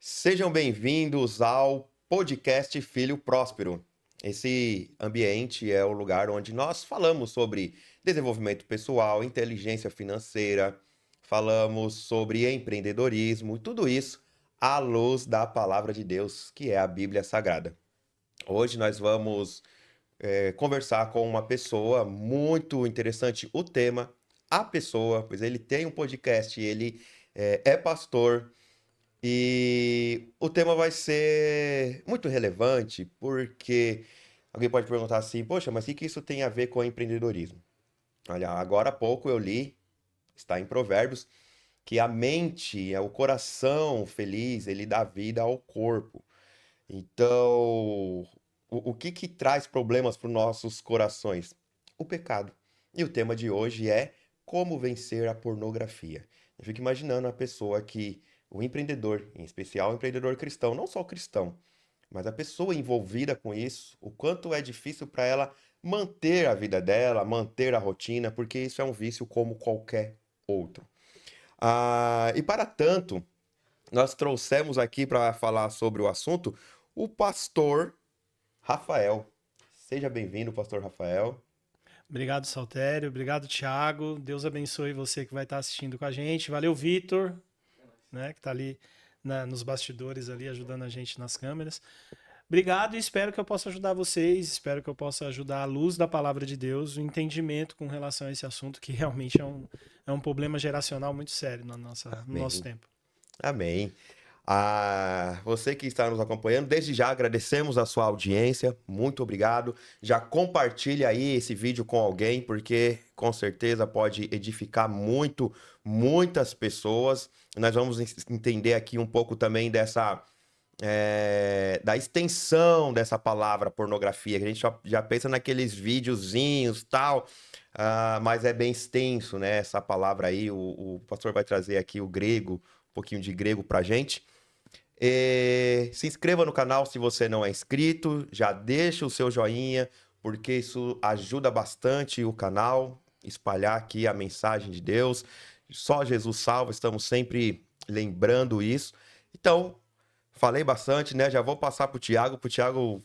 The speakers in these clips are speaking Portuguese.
Sejam bem-vindos ao podcast Filho Próspero. Esse ambiente é o lugar onde nós falamos sobre desenvolvimento pessoal, inteligência financeira, falamos sobre empreendedorismo, tudo isso à luz da palavra de Deus, que é a Bíblia Sagrada. Hoje nós vamos conversar com uma pessoa muito interessante. O tema, a pessoa, pois ele tem um podcast, ele é pastor. E o tema vai ser muito relevante porque alguém pode perguntar assim: poxa, mas o que que isso tem a ver com empreendedorismo? Olha, agora há pouco eu li, está em Provérbios, que a mente, o coração feliz, ele dá vida ao corpo. Então, o que que traz problemas para os nossos corações? O pecado. E o tema de hoje é como vencer a pornografia. Eu fico imaginando a pessoa que, o empreendedor, em especial o empreendedor cristão, não só o cristão, mas a pessoa envolvida com isso, o quanto é difícil para ela manter a vida dela, manter a rotina, porque isso é um vício como qualquer outro. E para tanto, nós trouxemos aqui para falar sobre o assunto o pastor Rafael. Seja bem-vindo, pastor Rafael. Obrigado, Saltério. Obrigado, Thiago. Deus abençoe você que vai estar assistindo com a gente. Valeu, Vitor, né, que está ali nos bastidores ali ajudando a gente nas câmeras. Obrigado e espero que eu possa ajudar vocês. Espero que eu possa ajudar a luz da palavra de Deus, o entendimento com relação a esse assunto que realmente é um problema geracional muito sério no nosso Amém. tempo. Amém. Você que está nos acompanhando, desde já agradecemos a sua audiência, muito obrigado. Já compartilhe aí esse vídeo com alguém, porque com certeza pode edificar muitas pessoas. Nós vamos entender aqui um pouco também da extensão dessa palavra pornografia, que a gente já pensa naqueles videozinhos tal, mas é bem extenso, né? Essa palavra aí, o pastor vai trazer aqui o grego, um pouquinho de grego pra gente. Se inscreva no canal se você não é inscrito, já deixa o seu joinha, porque isso ajuda bastante o canal, espalhar aqui a mensagem de Deus. Só Jesus salva, estamos sempre lembrando isso. Então, falei bastante, né? Já vou passar pro Thiago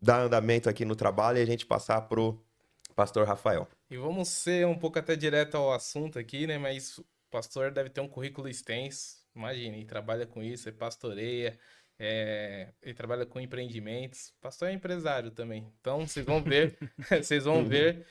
dar andamento aqui no trabalho e a gente passar pro pastor Rafael. E vamos ser um pouco até direto ao assunto aqui, né? Mas o pastor deve ter um currículo extenso. Imagine, ele trabalha com isso, ele pastoreia, ele trabalha com empreendimentos. Pastor é empresário também. Então vocês vão ver, vocês vão ver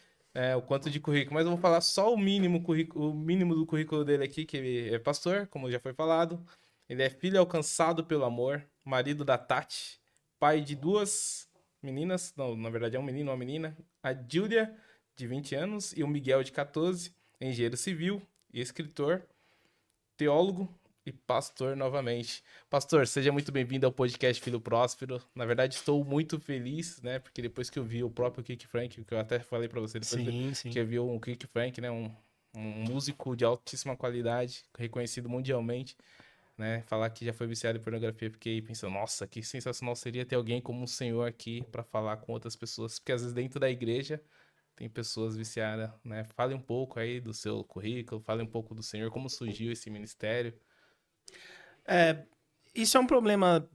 o quanto de currículo. Mas eu vou falar só o mínimo do currículo dele aqui, que ele é pastor, como já foi falado. Ele é filho alcançado pelo amor, marido da Tati, pai de duas meninas, não, na verdade é um menino e uma menina, a Júlia de 20 anos, e o Miguel, de 14, engenheiro civil e escritor, teólogo e pastor novamente. Pastor, seja muito bem-vindo ao podcast Filho Próspero. Na verdade, estou muito feliz, né? Porque depois que eu vi o próprio Kirk Frank, que eu até falei para você, depois Sim, que sim. eu vi o Kirk Frank, né? Um músico de altíssima qualidade, reconhecido mundialmente, né? Falar que já foi viciado em pornografia, fiquei pensando, nossa, que sensacional seria ter alguém como um senhor aqui para falar com outras pessoas, porque às vezes dentro da igreja tem pessoas viciadas, né? Fale um pouco aí do seu currículo, fale um pouco do Senhor, como surgiu esse ministério. Isso é um problema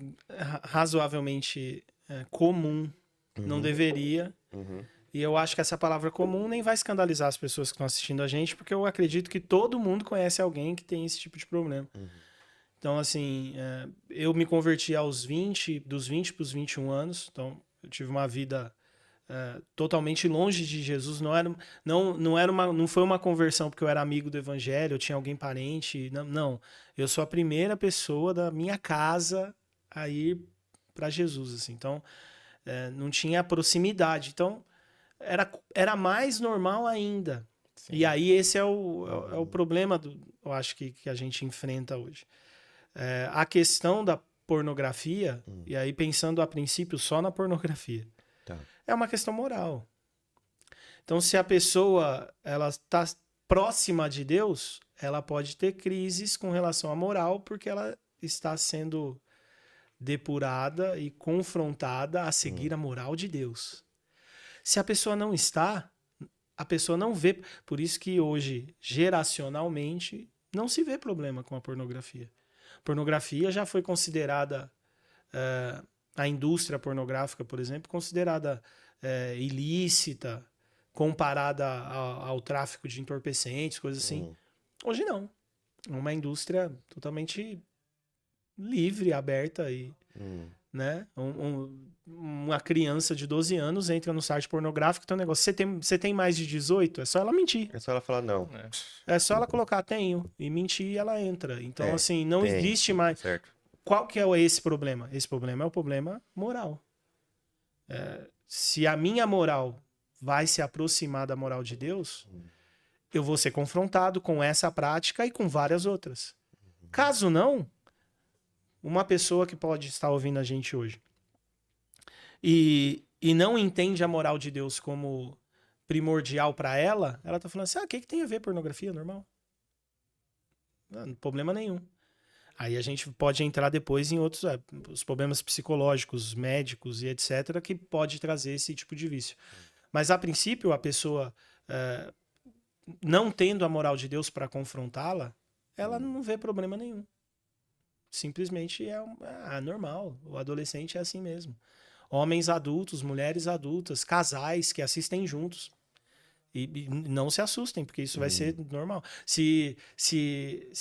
razoavelmente comum. Não Uhum, deveria. uhum, E eu acho que essa palavra comum nem vai escandalizar as pessoas que estão assistindo a gente, porque eu acredito que todo mundo conhece alguém que tem esse tipo de problema. uhum, Então, assim, eu me converti aos 20, dos 20 para os 21 anos, então eu tive uma vida totalmente longe de Jesus. Não foi uma conversão porque eu era amigo do evangelho, eu tinha alguém parente. Não, não. Eu sou a primeira pessoa da minha casa a ir para Jesus, assim. Então, não tinha proximidade. Então, era mais normal ainda. E Sim. aí esse é o uhum, problema eu acho que a gente enfrenta hoje. A questão da pornografia, uhum. e aí pensando a princípio só na pornografia, Tá. é uma questão moral. Então, se a pessoa ela está próxima de Deus, ela pode ter crises com relação à moral, porque ela está sendo depurada e confrontada a Uhum, seguir a moral de Deus. Se a pessoa não está, a pessoa não vê. Por isso que hoje, geracionalmente, não se vê problema com a pornografia. Pornografia já foi considerada, a indústria pornográfica, por exemplo, considerada ilícita, comparada ao tráfico de entorpecentes, coisas assim. Hoje não. É uma indústria totalmente livre, aberta e, né? Uma criança de 12 anos entra no site pornográfico, tem um negócio. Você tem mais de 18? É só ela mentir. É só ela falar não. É só ela colocar tenho e mentir e ela entra. Então, assim, não tem, existe mais. Certo. Qual que é esse problema? Esse problema é o problema moral. Se a minha moral vai se aproximar da moral de Deus, eu vou ser confrontado com essa prática e com várias outras. Caso não, uma pessoa que pode estar ouvindo a gente hoje e não entende a moral de Deus como primordial para ela, ela tá falando assim, o que tem a ver pornografia? Normal. Não, problema nenhum. Aí a gente pode entrar depois em outros os problemas psicológicos, médicos e etc., que pode trazer esse tipo de vício. Mas, a princípio, a pessoa, não tendo a moral de Deus para confrontá-la, ela não vê problema nenhum. Simplesmente é normal. O adolescente é assim mesmo. Homens adultos, mulheres adultas, casais que assistem juntos. E não se assustem, porque isso vai ser normal. Se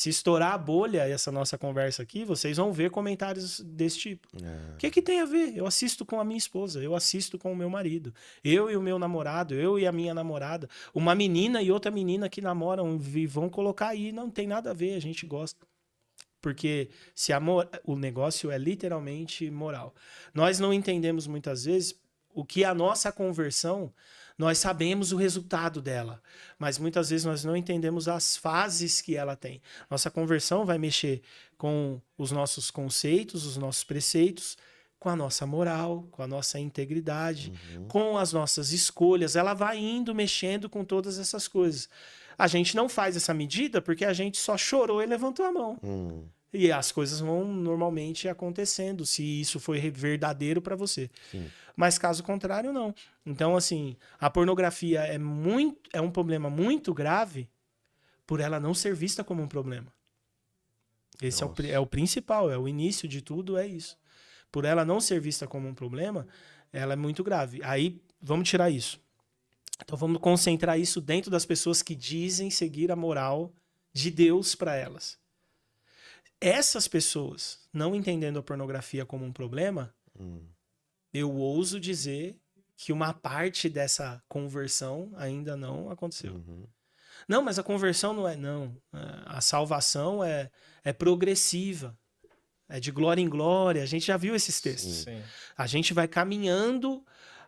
estourar a bolha, essa nossa conversa aqui, vocês vão ver comentários desse tipo. O que tem a ver? Eu assisto com a minha esposa, eu assisto com o meu marido, eu e o meu namorado, eu e a minha namorada, uma menina e outra menina que namoram e vão colocar aí, não tem nada a ver, a gente gosta. Porque o negócio é literalmente moral. Nós não entendemos muitas vezes o que a nossa conversão... Nós sabemos o resultado dela, mas muitas vezes nós não entendemos as fases que ela tem. Nossa conversão vai mexer com os nossos conceitos, os nossos preceitos, com a nossa moral, com a nossa integridade, com as nossas escolhas. Ela vai indo, mexendo com todas essas coisas. A gente não faz essa medida porque a gente só chorou e levantou a mão. E as coisas vão normalmente acontecendo, se isso foi verdadeiro para você. Sim. Mas caso contrário, não. Então, assim, a pornografia é um problema muito grave por ela não ser vista como um problema. Esse é o principal, é o início de tudo, é isso. Por ela não ser vista como um problema, ela é muito grave. Aí, vamos tirar isso. Então, vamos concentrar isso dentro das pessoas que dizem seguir a moral de Deus para elas. Essas pessoas, não entendendo a pornografia como um problema, eu ouso dizer que uma parte dessa conversão ainda não aconteceu. Não, mas a conversão não é... Não, a salvação é progressiva. É de glória em glória. A gente já viu esses textos. Sim. A gente vai caminhando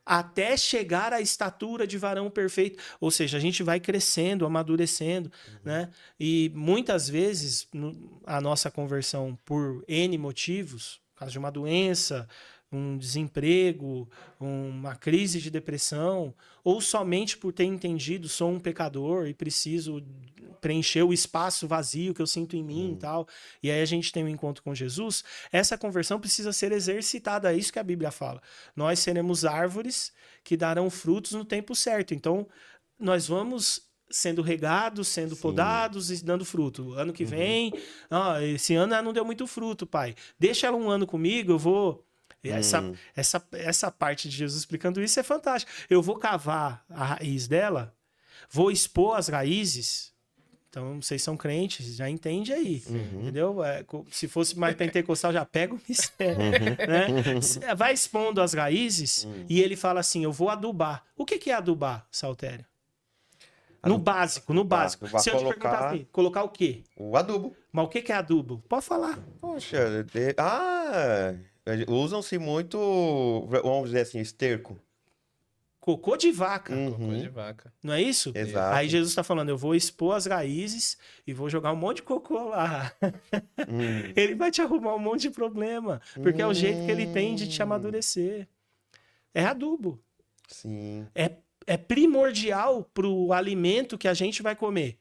até chegar à estatura de varão perfeito. Ou seja, a gente vai crescendo, amadurecendo, né? E muitas vezes a nossa conversão por N motivos, por causa de uma doença, um desemprego, uma crise de depressão, ou somente por ter entendido, sou um pecador e preciso preencher o espaço vazio que eu sinto em mim e tal, e aí a gente tem um encontro com Jesus, essa conversão precisa ser exercitada, é isso que a Bíblia fala. Nós seremos árvores que darão frutos no tempo certo, então nós vamos sendo regados, sendo podados e dando fruto. Ano que vem, esse ano não deu muito fruto, pai. Deixa ela um ano comigo, eu vou... Essa parte de Jesus explicando isso é fantástica. Eu vou cavar a raiz dela, vou expor as raízes. Então, vocês são crentes, já entende aí, entendeu? Se fosse mais pentecostal, já pega o mistério, né? Vai expondo as raízes e ele fala assim, eu vou adubar. O que é adubar, Saltério? No básico. Se eu te perguntar assim, colocar o quê? O adubo. Mas o que é adubo? Pode falar. Poxa, usam-se muito, vamos dizer assim, esterco. Cocô de vaca. Cocô de vaca. Não é isso? Exato. Aí Jesus está falando, eu vou expor as raízes e vou jogar um monte de cocô lá. Ele vai te arrumar um monte de problema, porque é o jeito que ele tem de te amadurecer. É adubo. Sim. É primordial para o alimento que a gente vai comer.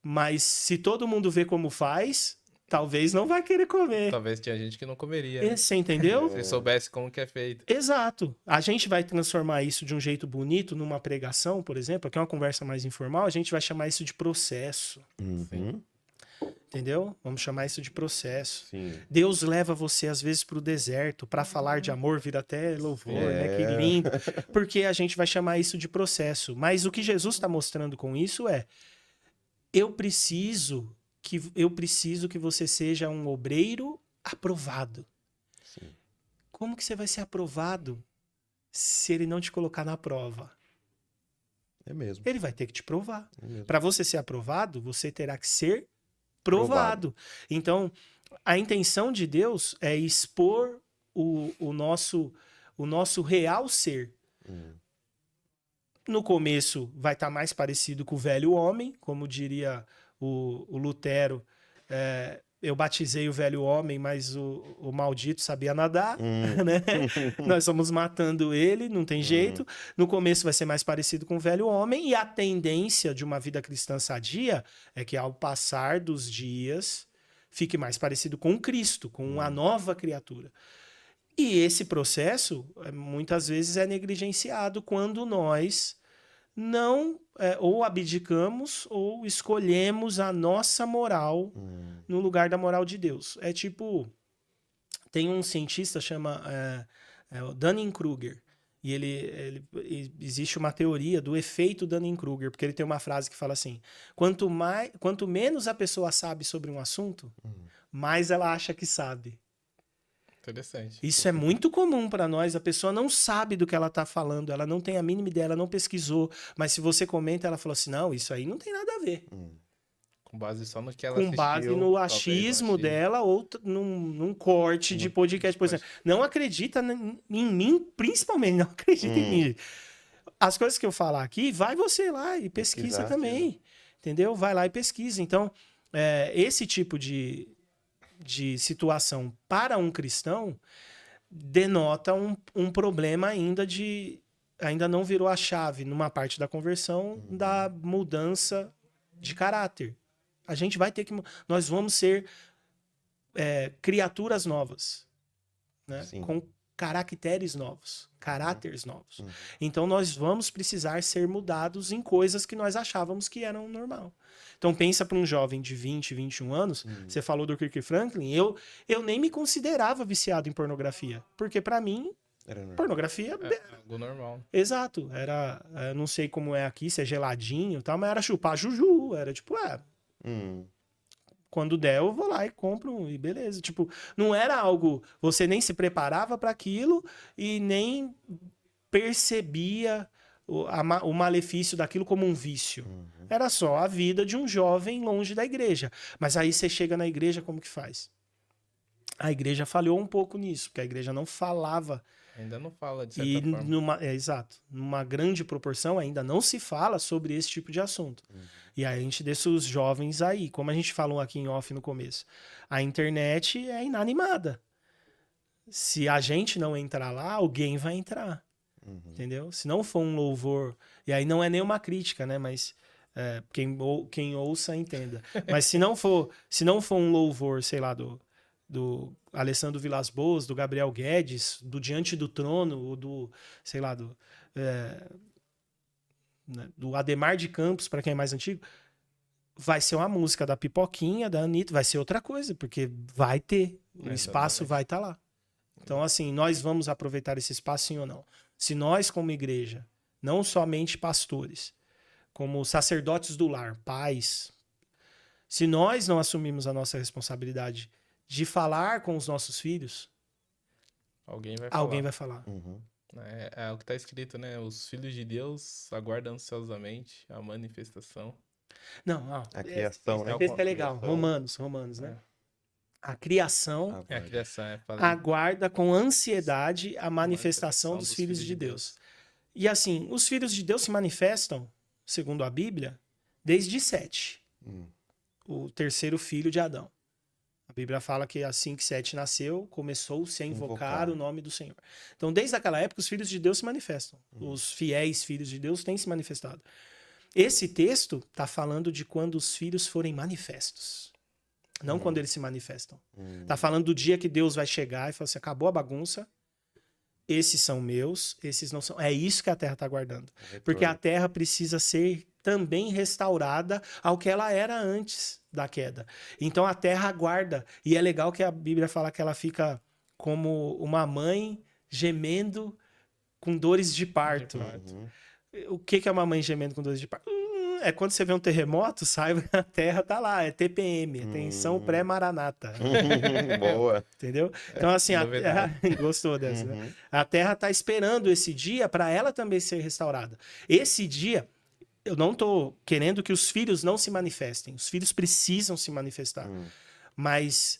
Mas se todo mundo vê como faz, talvez não vai querer comer. Talvez tinha gente que não comeria. Né? Você entendeu? Se soubesse como que é feito. Exato. A gente vai transformar isso de um jeito bonito numa pregação, por exemplo, aqui é uma conversa mais informal, a gente vai chamar isso de processo. Entendeu? Vamos chamar isso de processo. Sim. Deus leva você, às vezes, para o deserto, para falar de amor, vira até louvor, né? Que É. lindo. Porque a gente vai chamar isso de processo. Mas o que Jesus está mostrando com isso é: eu preciso que você seja um obreiro aprovado. Sim. Como que você vai ser aprovado se ele não te colocar na prova? É mesmo. Ele vai ter que te provar. É mesmo. Para você ser aprovado, você terá que ser provado. Então, a intenção de Deus é expor o nosso real ser. No começo vai estar mais parecido com o velho homem, como diria o Lutero. Eu batizei o velho homem, mas o maldito sabia nadar, né? Nós vamos matando ele, não tem jeito. No começo vai ser mais parecido com o velho homem, e a tendência de uma vida cristã sadia é que ao passar dos dias fique mais parecido com Cristo, com uma nova criatura. E esse processo muitas vezes é negligenciado quando nós não ou abdicamos ou escolhemos a nossa moral no lugar da moral de Deus. É tipo, tem um cientista chama o Dunning-Kruger, e existe uma teoria do efeito Dunning-Kruger, porque ele tem uma frase que fala assim: quanto menos a pessoa sabe sobre um assunto, mais ela acha que sabe. Interessante. Isso é muito comum para nós. A pessoa não sabe do que ela está falando, ela não tem a mínima ideia, ela não pesquisou. Mas se você comenta, ela fala assim: não, isso aí não tem nada a ver. Com base só no que ela Com base assistiu, no talvez, achismo dela ou num corte de podcast. Por exemplo, não acredita em mim, principalmente, não acredita em mim. As coisas que eu falar aqui, vai você lá e pesquisa também. Entendeu? Vai lá e pesquisa. Então, esse tipo de situação para um cristão denota um problema ainda não virou a chave numa parte da conversão da mudança de caráter. A gente vai ter que... Nós vamos ser criaturas novas, né? Com caracteres novos, caráteres novos. Então nós vamos precisar ser mudados em coisas que nós achávamos que eram normal. Então pensa para um jovem de 20, 21 anos, você falou do Kirk Franklin, eu nem me considerava viciado em pornografia, porque para mim pornografia é algo normal. Exato, era, não sei como é aqui, se é geladinho e tal, mas era chupar juju, era tipo, quando der eu vou lá e compro e beleza. Tipo, não era algo, você nem se preparava para aquilo e nem percebia o malefício daquilo como um vício. Era só a vida de um jovem longe da igreja. Mas aí você chega na igreja, como que faz? A igreja falhou um pouco nisso, porque a igreja não falava. Ainda não fala, de certa forma. Exato. Numa grande proporção, ainda não se fala sobre esse tipo de assunto. E aí a gente deixa os jovens aí. Como a gente falou aqui em off no começo, a internet é inanimada. Se a gente não entrar lá, alguém vai entrar. Entendeu? Se não for um louvor... E aí não é nenhuma crítica, né? Mas quem ouça, entenda. Mas se não for um louvor, sei lá, do Alessandro Vilas-Boas, do Gabriel Guedes, do Diante do Trono, ou do, sei lá, do Ademar de Campos, para quem é mais antigo, vai ser uma música da Pipoquinha, da Anitta, vai ser outra coisa, porque vai ter, o espaço vai estar lá. Então, assim, nós vamos aproveitar esse espaço, sim ou não? Se nós, como igreja, não somente pastores, como sacerdotes do lar, pais, se nós não assumirmos a nossa responsabilidade de falar com os nossos filhos, alguém vai falar. Alguém vai falar. É o que está escrito, né? Os filhos de Deus aguardam ansiosamente a manifestação. Não, a criação, né? Esse é legal. Romanos, né? A criação A criação aguarda com ansiedade a manifestação dos filhos de Deus. E assim, os filhos de Deus se manifestam, segundo a Bíblia, desde Sete, o terceiro filho de Adão. A Bíblia fala que assim que Sete nasceu, começou-se a invocar o nome do Senhor. Então, desde aquela época, os filhos de Deus se manifestam. Os fiéis filhos de Deus têm se manifestado. Esse texto está falando de quando os filhos forem manifestos. Não quando eles se manifestam. Está falando do dia que Deus vai chegar e falar assim, acabou a bagunça, esses são meus, esses não são. É isso que a terra está aguardando. Porque a terra precisa ser também restaurada ao que ela era antes. da queda. Então a terra aguarda. E é legal que a Bíblia fala que ela fica como uma mãe gemendo com dores de parto. O que é uma mãe gemendo com dores de parto? É quando você vê um terremoto, saiba que a terra tá lá, é TPM, tensão pré-maranata. Boa. Entendeu? Então, assim, a novidade. terra... Gostou dessa, né? A terra tá esperando esse dia para ela também ser restaurada. Esse dia, eu não tô querendo que os filhos não se manifestem. Os filhos precisam se manifestar. Mas,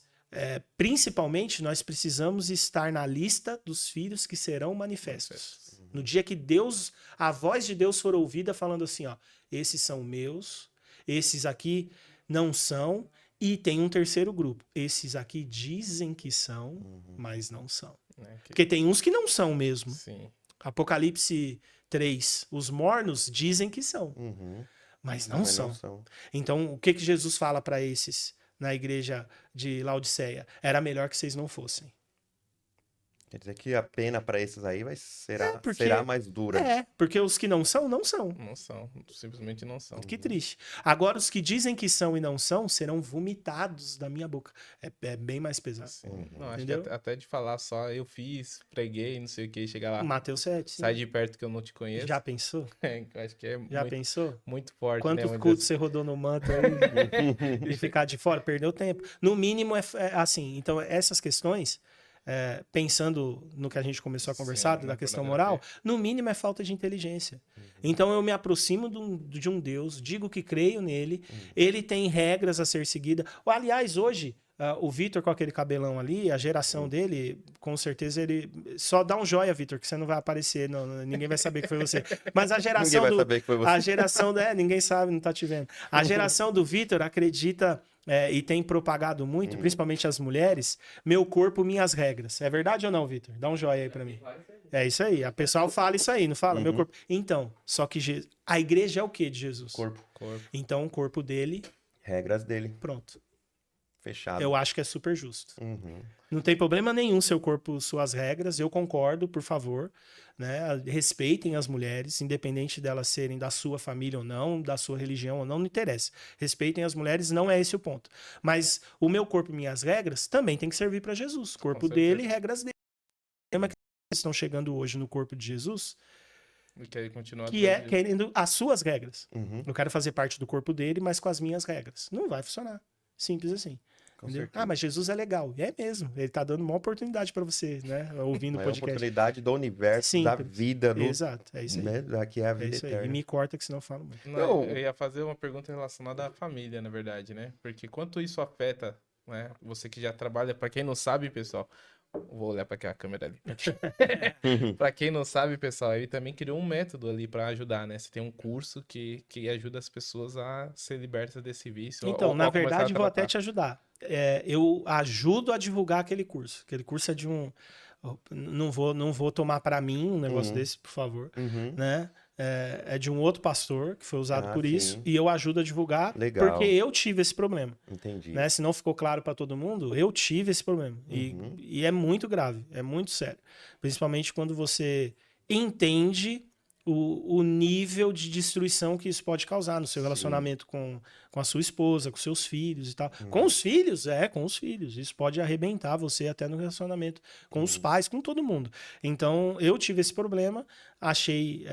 principalmente, nós precisamos estar na lista dos filhos que serão manifestos. No dia que Deus, a voz de Deus for ouvida falando assim, ó, esses são meus, esses aqui não são, e tem um terceiro grupo. Esses aqui dizem que são, mas não são. Porque tem uns que não são mesmo. Sim. Apocalipse 3, os mornos dizem que são, mas não são. Então, o que Jesus fala para esses na igreja de Laodiceia? Era melhor que vocês não fossem. Quer dizer que a pena para esses aí será mais dura. Porque os que não são, não são. Não são, simplesmente não são. Que triste. Agora, os que dizem que são e não são, serão vomitados da minha boca. É bem mais pesado. Não, acho Entendeu? que até de falar só, eu fiz, preguei, não sei o que, chegar lá, Mateus 7. sai de perto que eu não te conheço. Já pensou? Acho que é Já pensou? muito forte, Quantos né? cultos você rodou no manto aí e ficar de fora? Perdeu tempo. No mínimo, é assim. Então, essas questões, pensando no que a gente começou a conversar, da questão moral, no mínimo é falta de inteligência. Então, eu me aproximo de um Deus, digo que creio nele, ele tem regras a ser seguidas. Aliás, hoje, o Vitor com aquele cabelão ali, a geração dele, com certeza ele... Só dá um joia, Vitor, que você não vai aparecer, ninguém vai saber que foi você. Mas a geração Ninguém vai saber que foi você. A geração... ninguém sabe, não tá te vendo. A geração do Vitor acredita... e tem propagado muito, principalmente as mulheres, meu corpo, minhas regras. É verdade ou não, Vitor? Dá um joia aí pra mim. É isso aí. A pessoal fala isso aí, não fala? Meu corpo. Então, só que a igreja é o que de Jesus? Corpo. Então, o corpo dele, Regras dele. pronto. Fechado. Eu acho que é super justo. Não tem problema nenhum seu corpo, suas regras. Eu concordo, por favor. Né? Respeitem as mulheres, independente delas serem da sua família ou não, da sua religião ou não, não interessa. Respeitem as mulheres, não é esse o ponto. Mas o meu corpo, minhas regras, também tem que servir para Jesus. Corpo dele, regras dele. O problema é que estão chegando hoje no corpo de Jesus, que é querendo as suas regras. Eu quero fazer parte do corpo dele, mas com as minhas regras. Não vai funcionar. Simples assim. Mas Jesus é legal. E é mesmo. Ele tá dando uma oportunidade para você, né? Ouvindo o podcast. É a oportunidade do universo, Simples. da vida. Exato. É isso aí. Né? Daqui é a vida É isso aí. eterna. E me corta que senão eu falo muito. Não, eu ia fazer uma pergunta relacionada à família, na verdade, né? Porque quanto isso afeta, né? Você que já trabalha, para quem não sabe, pessoal, vou olhar para aquela câmera ali. Para quem não sabe, pessoal, ele também criou um método ali para ajudar, né? Você tem um curso que ajuda as pessoas a ser libertas desse vício. Então, na verdade, vou até tratar. te ajudar. Eu ajudo a divulgar aquele curso. Aquele curso é de um... Não vou tomar para mim um negócio desse, por favor. Né? É de um outro pastor que foi usado por isso. E eu ajudo a divulgar. Legal. Porque eu tive esse problema. Entendi. Né? Se não ficou claro para todo mundo, eu tive esse problema. E é muito grave, é muito sério. Principalmente quando você entende o nível de destruição que isso pode causar no seu relacionamento com a sua esposa, com seus filhos e tal. Com os filhos, com os filhos. Isso pode arrebentar você até no relacionamento com os pais, com todo mundo. Então, eu tive esse problema, achei,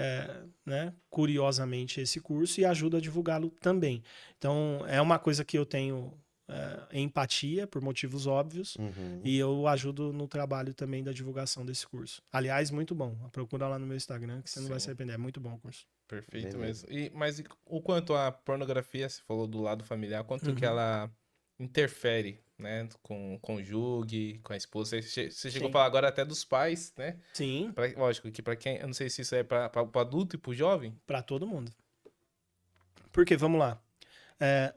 né, curiosamente, esse curso e ajudo a divulgá-lo também. Então, é uma coisa que eu tenho empatia, por motivos óbvios, e eu ajudo no trabalho também da divulgação desse curso. Aliás, muito bom. Procura lá no meu Instagram que você não vai se arrepender. É muito bom o curso. Perfeito mesmo. Mas o quanto a pornografia, você falou do lado familiar, quanto que ela interfere, né, com o cônjuge, com a esposa? Você chegou a falar agora até dos pais, né? Sim. Lógico que para quem, eu não sei se isso é para o adulto e para o jovem. Para todo mundo. Porque, vamos lá,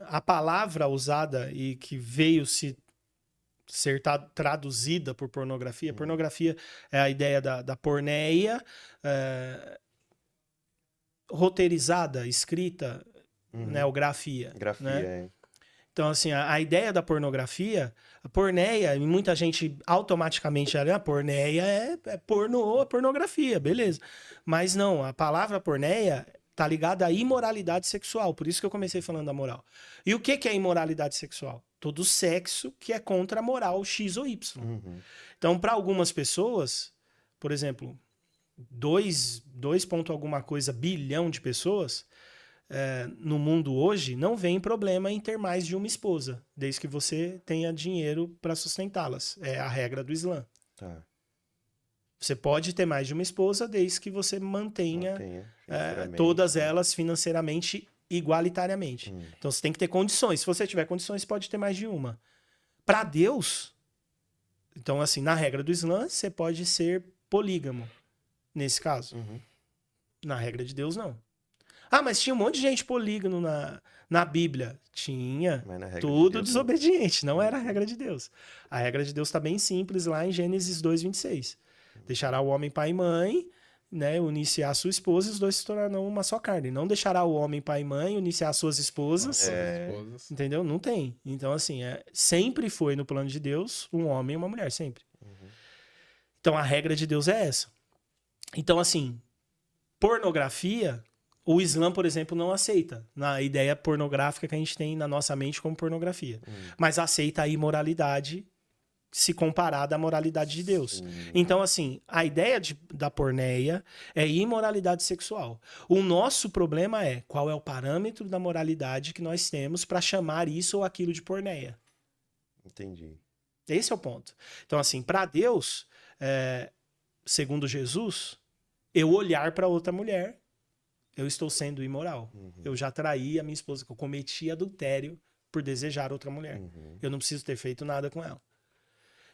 a palavra usada e que veio ser traduzida por pornografia, pornografia é a ideia da porneia, roteirizada, escrita, né, o grafia. Né? Então, assim, a ideia da pornografia, a porneia, e muita gente automaticamente olha, a porneia é pornô, pornografia, beleza. Mas não, a palavra porneia tá ligada à imoralidade sexual. Por isso que eu comecei falando da moral. E o que é imoralidade sexual? Todo sexo que é contra a moral X ou Y. Então, para algumas pessoas, por exemplo, 2 ponto alguma coisa bilhão de pessoas no mundo hoje não vem problema em ter mais de uma esposa, desde que você tenha dinheiro para sustentá-las. É a regra do Islã. Tá. Você pode ter mais de uma esposa desde que você mantenha financeiramente. todas elas financeiramente igualitariamente. Então você tem que ter condições. Se você tiver condições, pode ter mais de uma. Para Deus, então assim, na regra do Islã, você pode ser polígamo. Nesse caso. Na regra de Deus, não. Ah, mas tinha um monte de gente polígamo na Bíblia. Tinha. Mas na regra de Tudo Deus, desobediente. Não era a regra de Deus. A regra de Deus está bem simples lá em Gênesis 2:26. Deixará o homem pai e mãe, né, unir-se à sua esposa e os dois se tornarão uma só carne. Não deixará o homem pai e mãe unir-se às suas esposas. Entendeu? Não tem. Então, assim, sempre foi no plano de Deus um homem e uma mulher, sempre. Então, a regra de Deus é essa. Então, assim, pornografia, o Islã, por exemplo, não aceita na ideia pornográfica que a gente tem na nossa mente como pornografia. Mas aceita a imoralidade se comparada à moralidade de Deus. Então, assim, a ideia da porneia é imoralidade sexual. O nosso problema é qual é o parâmetro da moralidade que nós temos para chamar isso ou aquilo de porneia. Entendi. Esse é o ponto. Então, assim, para Deus, segundo Jesus, eu olhar para outra mulher, eu estou sendo imoral. Eu já traí a minha esposa, que eu cometi adultério por desejar outra mulher. Eu não preciso ter feito nada com ela.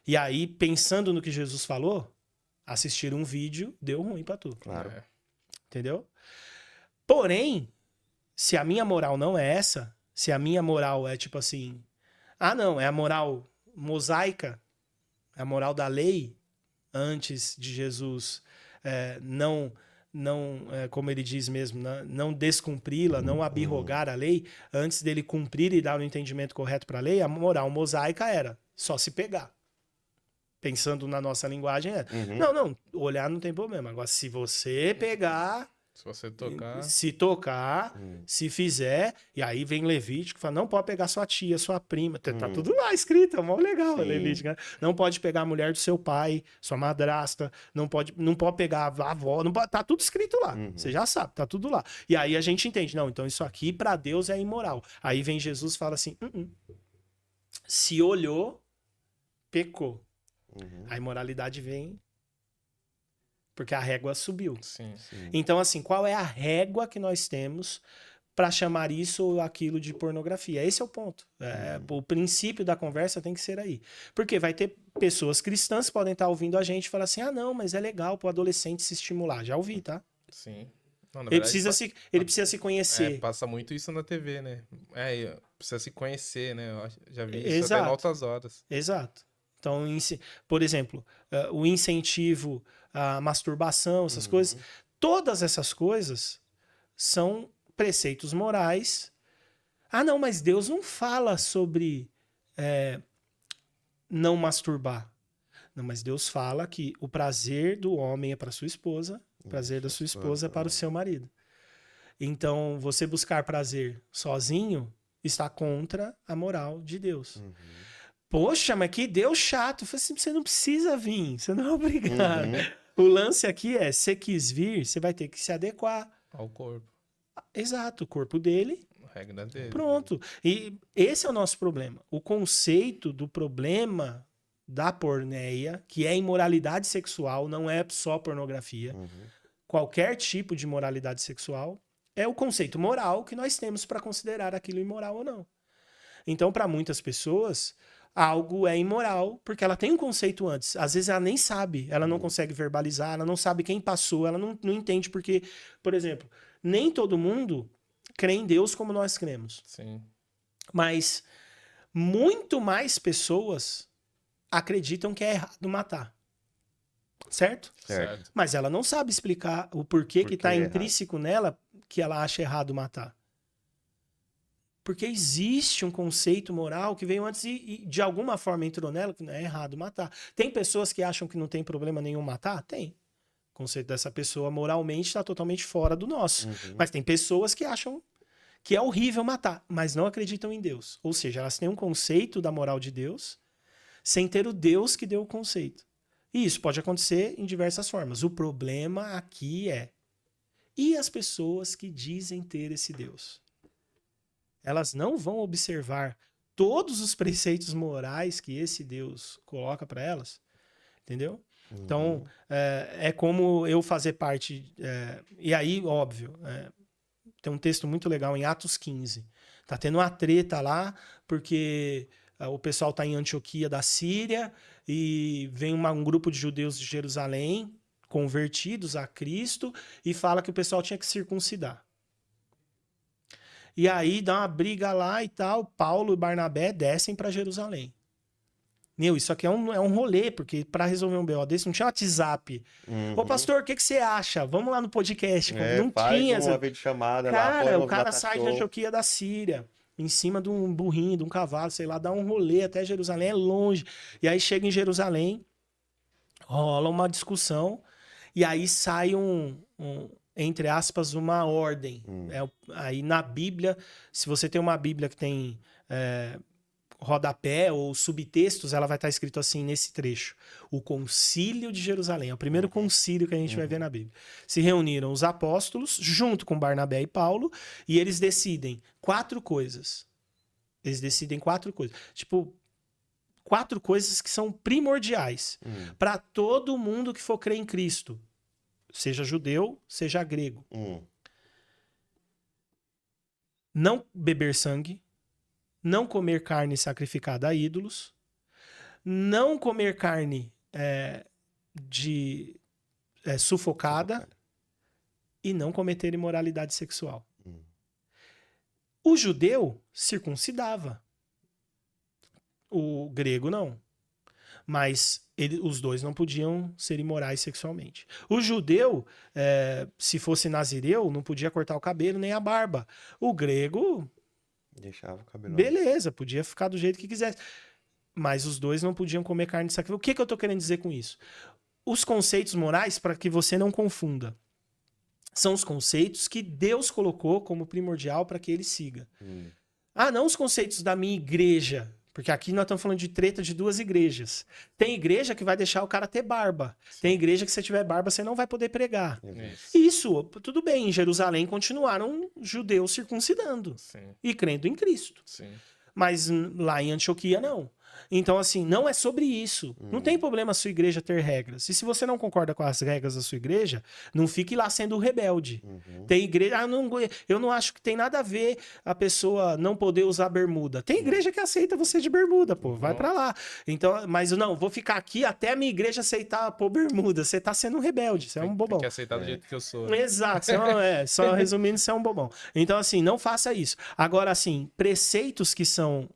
E aí, pensando no que Jesus falou, assistir um vídeo deu ruim pra tu. Claro. Entendeu? Porém, se a minha moral não é essa, se a minha moral é tipo assim, não, é a moral mosaica, é a moral da lei, antes de Jesus não como ele diz mesmo, não descumpri-la, não abirrogar a lei, antes dele cumprir e dar o entendimento correto para a lei, a moral mosaica era só se pegar. Pensando na nossa linguagem, não, olhar não tem problema. Agora, se você pegar... Se você tocar... Se tocar, se fizer, e aí vem Levítico, fala, não pode pegar sua tia, sua prima, tá tudo lá escrito, é mó legal, Levítico, né? Não pode pegar a mulher do seu pai, sua madrasta, não pode pegar a avó, não pode, tá tudo escrito lá, você já sabe, tá tudo lá. E aí a gente entende, não, então isso aqui pra Deus é imoral. Aí vem Jesus e fala assim, se olhou, pecou. A imoralidade vem porque a régua subiu. Sim. Então, assim, qual é a régua que nós temos para chamar isso ou aquilo de pornografia? Esse é o ponto. O princípio da conversa tem que ser aí. Porque vai ter pessoas cristãs que podem estar ouvindo a gente e falar assim, não, mas é legal para o adolescente se estimular. Já ouvi, tá? Sim. Não, ele precisa se conhecer. Passa muito isso na TV, né? Precisa se conhecer, né? Eu já vi isso Exato. até em altas horas. Exato. Então, por exemplo, o incentivo à masturbação, essas coisas, todas essas coisas são preceitos morais. Não, mas Deus não fala sobre não masturbar. Não, mas Deus fala que o prazer do homem é para sua esposa, o prazer da sua esposa é para o seu marido. Então, você buscar prazer sozinho está contra a moral de Deus. Poxa, mas que Deus chato. Eu falei assim, você não precisa vir, você não é obrigado. O lance aqui é, se quis vir, você vai ter que se adequar ao corpo. Exato, o corpo dele. A regra dele. Pronto. E esse é o nosso problema. O conceito do problema da porneia, que é imoralidade sexual, não é só pornografia. Qualquer tipo de moralidade sexual é o conceito moral que nós temos para considerar aquilo imoral ou não. Então, para muitas pessoas, algo é imoral, porque ela tem um conceito antes. Às vezes ela nem sabe, ela não consegue verbalizar, ela não sabe quem passou, ela não entende porque, por exemplo, nem todo mundo crê em Deus como nós cremos. Sim. Mas muito mais pessoas acreditam que é errado matar. Certo? Certo. Mas ela não sabe explicar o porquê que está intrínseco nela que ela acha errado matar. Porque existe um conceito moral que veio antes e de alguma forma entrou nela que não é errado matar. Tem pessoas que acham que não tem problema nenhum matar? Tem. conceito dessa pessoa moralmente está totalmente fora do nosso. Mas tem pessoas que acham que é horrível matar, mas não acreditam em Deus. Ou seja, elas têm um conceito da moral de Deus sem ter o Deus que deu o conceito. E isso pode acontecer em diversas formas. O problema aqui é: e as pessoas que dizem ter esse Deus? Elas não vão observar todos os preceitos morais que esse Deus coloca para elas? Entendeu? Então, é como eu fazer parte... e aí, óbvio, tem um texto muito legal em Atos 15. Tá tendo uma treta lá, porque o pessoal tá em Antioquia da Síria e vem um grupo de judeus de Jerusalém, convertidos a Cristo, e fala que o pessoal tinha que circuncidar. E aí dá uma briga lá e tal, Paulo e Barnabé descem para Jerusalém. Isso aqui é um rolê, porque para resolver um BO desse não tinha WhatsApp. Ô, pastor, o que você acha? Vamos lá no podcast. Não tinha. Uma videochamada lá. Cara, o cara sai de Antioquia da Síria, em cima de um burrinho, de um cavalo, sei lá, dá um rolê até Jerusalém, é longe. E aí chega em Jerusalém, rola uma discussão, e aí sai entre aspas, uma ordem. Aí na Bíblia, se você tem uma Bíblia que tem... rodapé ou subtextos, ela vai estar escrito assim nesse trecho: o Concílio de Jerusalém. É o primeiro concílio que a gente vai ver na Bíblia. Se reuniram os apóstolos junto com Barnabé e Paulo e eles decidem 4 coisas. Eles decidem 4 coisas. Tipo, 4 coisas que são primordiais para todo mundo que for crer em Cristo. Seja judeu, seja grego. Não beber sangue. Não comer carne sacrificada a ídolos, não comer carne sufocada e não cometer imoralidade sexual. O judeu circuncidava, o grego não, mas os dois não podiam ser imorais sexualmente. O judeu, se fosse nazireu, não podia cortar o cabelo nem a barba. O grego... deixava o cabelo. Beleza, podia ficar do jeito que quisesse. Mas os dois não podiam comer carne de sacrifício. O que eu tô querendo dizer com isso? Os conceitos morais, para que você não confunda, são os conceitos que Deus colocou como primordial para que ele siga. Não os conceitos da minha igreja. Porque aqui nós estamos falando de treta de 2 igrejas. Tem igreja que vai deixar o cara ter barba. Tem igreja que se tiver barba você não vai poder pregar. Isso, tudo bem. Em Jerusalém continuaram judeus circuncidando e crendo em Cristo. Mas lá em Antioquia não. Então, assim, não é sobre isso. Não tem problema a sua igreja ter regras. E se você não concorda com as regras da sua igreja, não fique lá sendo rebelde. Tem igreja... eu não acho que tem nada a ver a pessoa não poder usar bermuda. Tem igreja que aceita você de bermuda, pô. Vai pra lá. Então, mas eu não, vou ficar aqui até a minha igreja aceitar pôr bermuda. Você tá sendo um rebelde. Você é um bobão. Tem que aceitar do jeito que eu sou. Exato. Só resumindo, você é um bobão. Então, assim, não faça isso. Agora, assim, preceitos que são...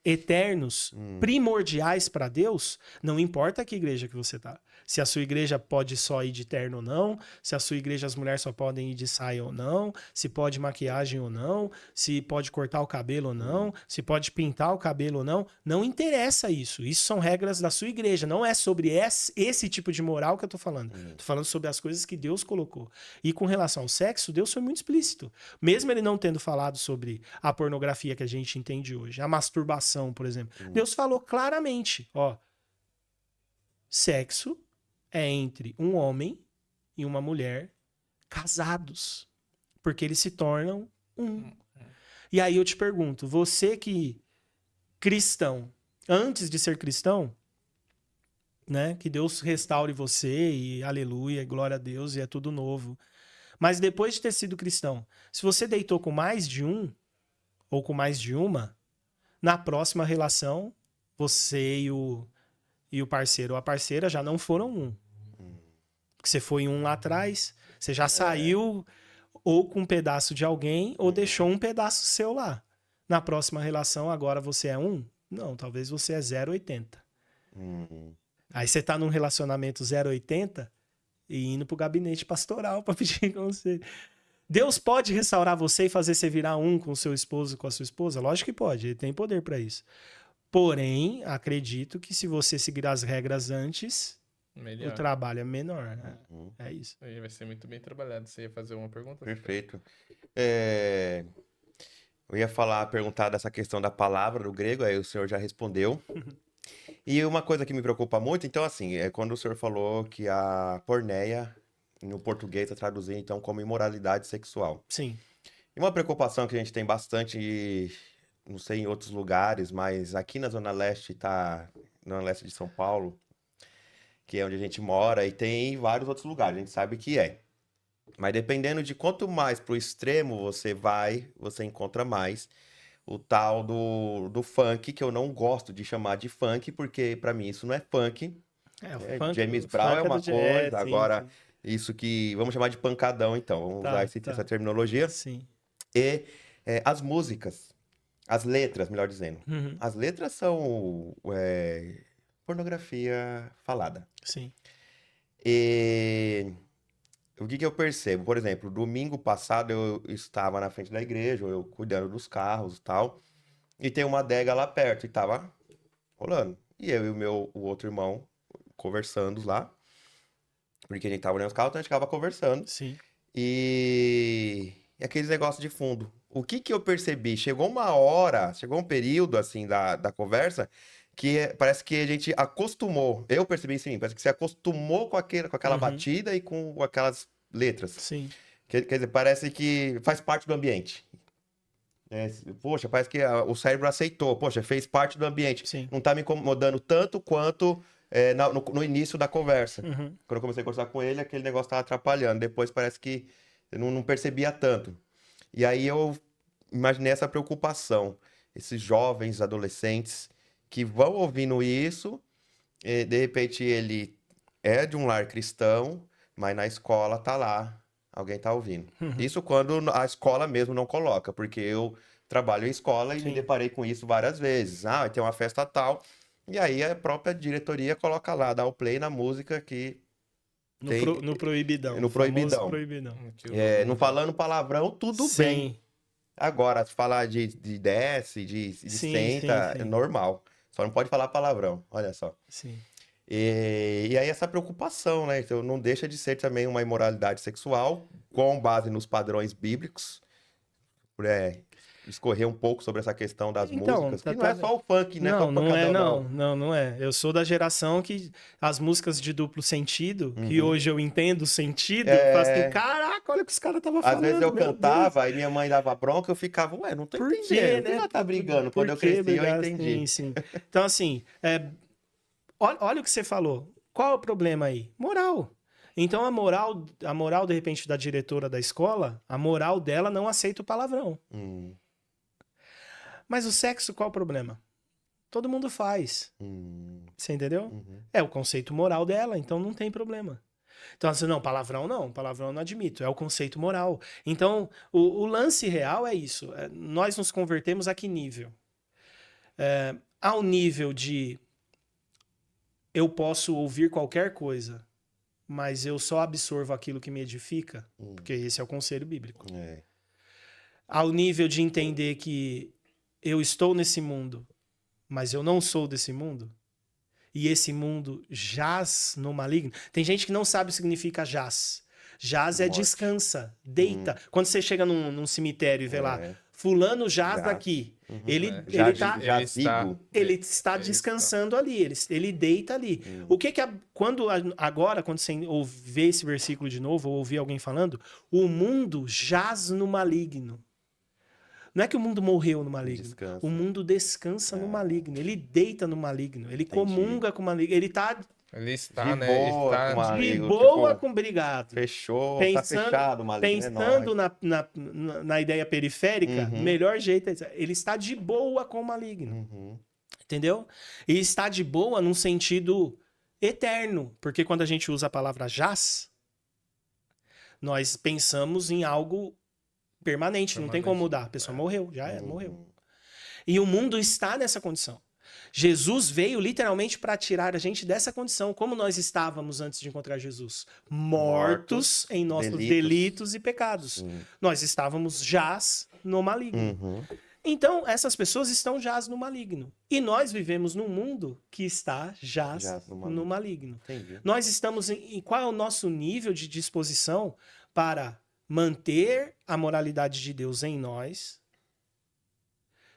eternos, primordiais para Deus, não importa que igreja que você tá. Se a sua igreja pode só ir de terno ou não, se a sua igreja as mulheres só podem ir de saia ou não, se pode maquiagem ou não, se pode cortar o cabelo ou não, se pode pintar o cabelo ou não, não interessa isso. Isso são regras da sua igreja, não é sobre esse tipo de moral que eu tô falando. Tô falando sobre as coisas que Deus colocou. E com relação ao sexo, Deus foi muito explícito. Mesmo ele não tendo falado sobre a pornografia que a gente entende hoje, a masturbação, por exemplo. Deus falou claramente, sexo é entre um homem e uma mulher casados, porque eles se tornam um. E aí eu te pergunto, você que cristão, antes de ser cristão, né, que Deus restaure você e aleluia, glória a Deus e é tudo novo. Mas depois de ter sido cristão, se você deitou com mais de um ou com mais de uma, na próxima relação, você e o parceiro ou a parceira já não foram um. Porque você foi um lá atrás, você já saiu ou com um pedaço de alguém ou deixou um pedaço seu lá. Na próxima relação, agora você é um? Não, talvez você é 0,80. Aí você tá num relacionamento 0,80 e indo pro gabinete pastoral para pedir conselho. Deus pode restaurar você e fazer você virar um com o seu esposo e com a sua esposa? Lógico que pode, ele tem poder para isso. Porém, acredito que se você seguir as regras antes, o Melhor. trabalho é menor, né? Uhum. É isso. Aí vai ser muito bem trabalhado. Você ia fazer uma pergunta? Perfeito. Eu ia perguntar dessa questão da palavra do grego, aí o senhor já respondeu. E uma coisa que me preocupa muito, então, assim, é quando o senhor falou que a porneia, no português, é traduzido, então, como imoralidade sexual. Sim. E uma preocupação que a gente tem bastante, não sei em outros lugares, mas aqui na Zona Leste, na Zona Leste de São Paulo, que é onde a gente mora, e tem vários outros lugares, a gente sabe que é. Mas dependendo de quanto mais pro extremo você vai, você encontra mais o tal do funk, que eu não gosto de chamar de funk, porque pra mim isso não é funk. É, James o Brown é funk é uma do jazz, coisa, sim, agora sim. isso que vamos chamar de pancadão, então, vamos usar Tá, essa tá. terminologia. Sim. E as músicas, as letras, melhor dizendo. Uhum. As letras são pornografia falada. Sim. E o que eu percebo? Por exemplo, domingo passado eu estava na frente da igreja, eu cuidando dos carros e tal, e tem uma adega lá perto e tava rolando. E eu e o outro irmão conversando lá, porque a gente tava olhando os carros, então a gente ficava conversando. Sim. E aqueles negócios de fundo. O que eu percebi? Chegou uma hora, chegou um período assim da conversa que parece que a gente acostumou. Eu percebi isso em mim, parece que você acostumou com aquela Uhum. batida e com aquelas letras. Sim. Quer dizer, parece que faz parte do ambiente. Poxa, parece que o cérebro aceitou. Poxa, fez parte do ambiente. Sim. Não tá me incomodando tanto quanto no início da conversa. Uhum. Quando eu comecei a conversar com ele, aquele negócio tava atrapalhando. Depois parece que eu não percebia tanto. E aí eu imaginei essa preocupação. Esses jovens, adolescentes, que vão ouvindo isso, e de repente ele é de um lar cristão, mas na escola tá lá, alguém tá ouvindo. Uhum. Isso quando a escola mesmo não coloca, porque eu trabalho em escola e me Sim. deparei com isso várias vezes. Ah, vai ter uma festa tal, e aí a própria diretoria coloca lá, dá o play na música que tem No proibidão. no O famoso proibidão. proibidão. Que os Não alunos- falando palavrão, tudo bem. Sim. Agora, se falar de desce, de Sim, senta, sim, é sim. normal. Só não pode falar palavrão, olha só. Sim. E aí essa preocupação, né? Então não deixa de ser também uma imoralidade sexual, com base nos padrões bíblicos, escorrer um pouco sobre essa questão das Então, músicas, que não é só o funk, não é só o não é, pancadão, não é. Eu sou da geração que as músicas de duplo sentido, que Uhum. hoje eu entendo o sentido, eu faço assim, caraca, olha o que os caras estavam Às falando, vezes eu meu cantava, aí minha mãe dava bronca, eu ficava, ué, não tô Deus. Por entendendo, quê, por que né? ela tá brigando? Por Quando eu que cresci, eu brigar? entendi. Sim, sim. Então, assim, olha o que você falou. Qual é o problema aí? Moral. Então, a moral, de repente, da diretora da escola, a moral dela não aceita o palavrão. Hum, Mas o sexo, qual é o problema? Todo mundo faz. hum, Você entendeu? uhum. É o conceito moral dela, então não tem problema. Então, assim, não, palavrão eu não admito, é o conceito moral. Então, o lance real é isso. Nós nos convertemos a que nível? Ao nível de eu posso ouvir qualquer coisa, mas eu só absorvo aquilo que me edifica, porque esse é o conselho bíblico. É. Ao nível de entender que eu estou nesse mundo, mas eu não sou desse mundo, e esse mundo jaz no maligno. Tem gente que não sabe o que significa jaz. Jaz é Morte. descansa, deita. Quando você chega num cemitério e vê lá, É. fulano jaz Jaz. daqui. Uhum. Ele Jazigo. está descansando ali, ele deita ali. O que quando você vê esse versículo de novo, ou ouvir alguém falando, o mundo jaz no maligno. Não é que o mundo morreu no maligno. Descansa. O mundo descansa no maligno. Ele deita no maligno. Ele comunga com o maligno. Ele tá Ele está, De né? boa Está... com o de maligno, boa tipo, com obrigado. fechou, tá Pensando, fechado, maligno, é pensando nóis. na ideia periférica, o Uhum. melhor jeito é esse. Ele está de boa com o maligno. Uhum. Entendeu? E está de boa num sentido eterno. Porque quando a gente usa a palavra jaz, nós pensamos em algo permanente. Não tem como mudar. A pessoa morreu, já era, morreu. E o mundo está nessa condição. Jesus veio literalmente para tirar a gente dessa condição, como nós estávamos antes de encontrar Jesus. Mortos em nossos delitos e pecados. Sim. Nós estávamos jaz no maligno. Uhum. Então, essas pessoas estão jaz no maligno. E nós vivemos num mundo que está jaz no maligno. Entendi. Nós estamos em qual é o nosso nível de disposição para manter a moralidade de Deus em nós,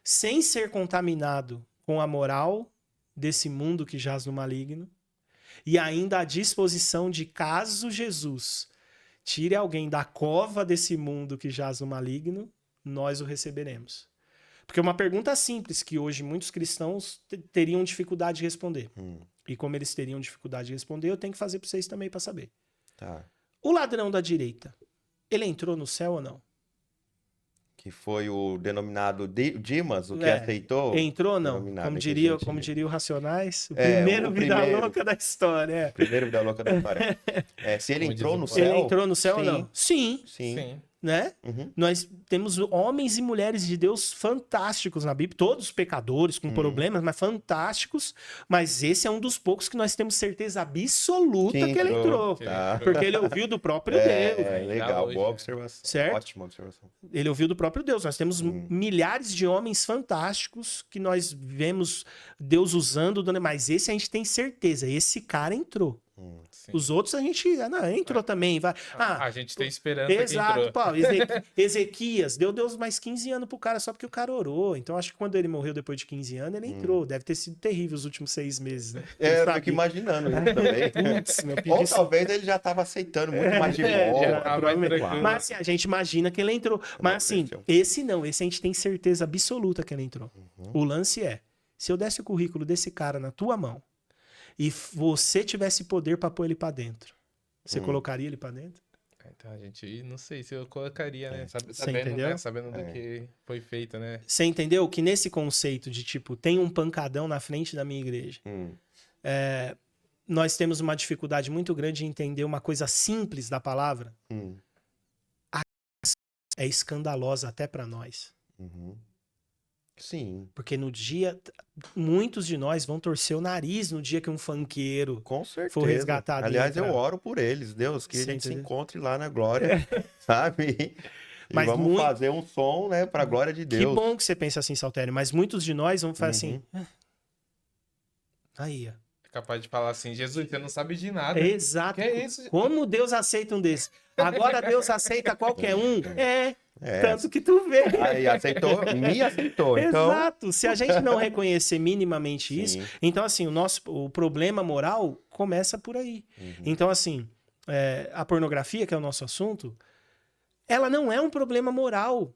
sem ser contaminado com a moral desse mundo que jaz no maligno, e ainda à disposição de, caso Jesus tire alguém da cova desse mundo que jaz no maligno, nós o receberemos. Porque é uma pergunta simples que hoje muitos cristãos teriam dificuldade de responder. E como eles teriam dificuldade de responder, eu tenho que fazer para vocês também para saber. Tá. O ladrão da direita, ele entrou no céu ou não? Que foi o denominado Dimas, o que É, aceitou. Entrou ou não? Denominado Como diria o Racionais, o É, primeiro o vida primeiro. louca da história. É. Primeiro vida louca da história. Se ele Como entrou diz no o céu. Ele entrou no céu ou sim, não? Sim, Sim. Sim. né? Uhum. Nós temos homens e mulheres de Deus fantásticos na Bíblia, todos pecadores, com problemas, mas fantásticos. Mas esse é um dos poucos que nós temos certeza absoluta Que que ele entrou. entrou. Tá. Porque ele ouviu do próprio Deus. É, legal, hoje, boa né? observação. Certo? Ótima observação. Ele ouviu do próprio Deus. Nós temos milhares de homens fantásticos que nós vemos Deus usando, mas esse a gente tem certeza. Esse cara entrou. Sim. Os outros a gente. Não, entrou também. Vai. A gente tem esperança que Exato, entrou. Paulo. Ezequias deu Deus mais 15 anos pro cara só porque o cara orou. Então acho que quando ele morreu depois de 15 anos, ele entrou. Deve ter sido terrível os últimos 6 meses, né? Eu Sabe? fico imaginando isso também. Putz, meu, Ou pedi- talvez ele já estava aceitando muito mais de boa. já tava mais tranquilo. Mas assim, a gente imagina que ele entrou. Mas assim, pressão. esse não, esse a gente tem certeza absoluta que ele entrou. Uhum. O lance é, se eu desse o currículo desse cara na tua mão e você tivesse poder pra pôr ele pra dentro, você colocaria ele pra dentro? Então a gente, não sei se eu colocaria, né? Você Sabendo, entendeu? né? Sabendo do que foi feito, né? Você entendeu que nesse conceito de tipo, tem um pancadão na frente da minha igreja, nós temos uma dificuldade muito grande em entender uma coisa simples da palavra, é escandalosa até pra nós. Uhum. Sim, Porque no dia, muitos de nós vão torcer o nariz no dia que um funkeiro com certeza. for resgatado. e Aliás, eu entrar. oro por eles, Deus, que a Você gente se entendeu? encontre lá na glória, sabe? E Mas vamos muito- fazer um som, né, pra glória de Que Deus. bom que você pensa assim, Saltério, mas muitos de nós vão falar assim. Uhum. Aí, ó. É capaz de falar assim, Jesus, você não sabe de nada. Exato. Que é isso? Como Deus aceita um desses? Agora Deus aceita qualquer um? É, Tanto que tu vê. aí aceitou, me aceitou, então... Exato. Se a gente não reconhecer minimamente isso, Sim. então assim, o problema moral começa por aí. Uhum. Então assim, a pornografia, que é o nosso assunto, ela não é um problema moral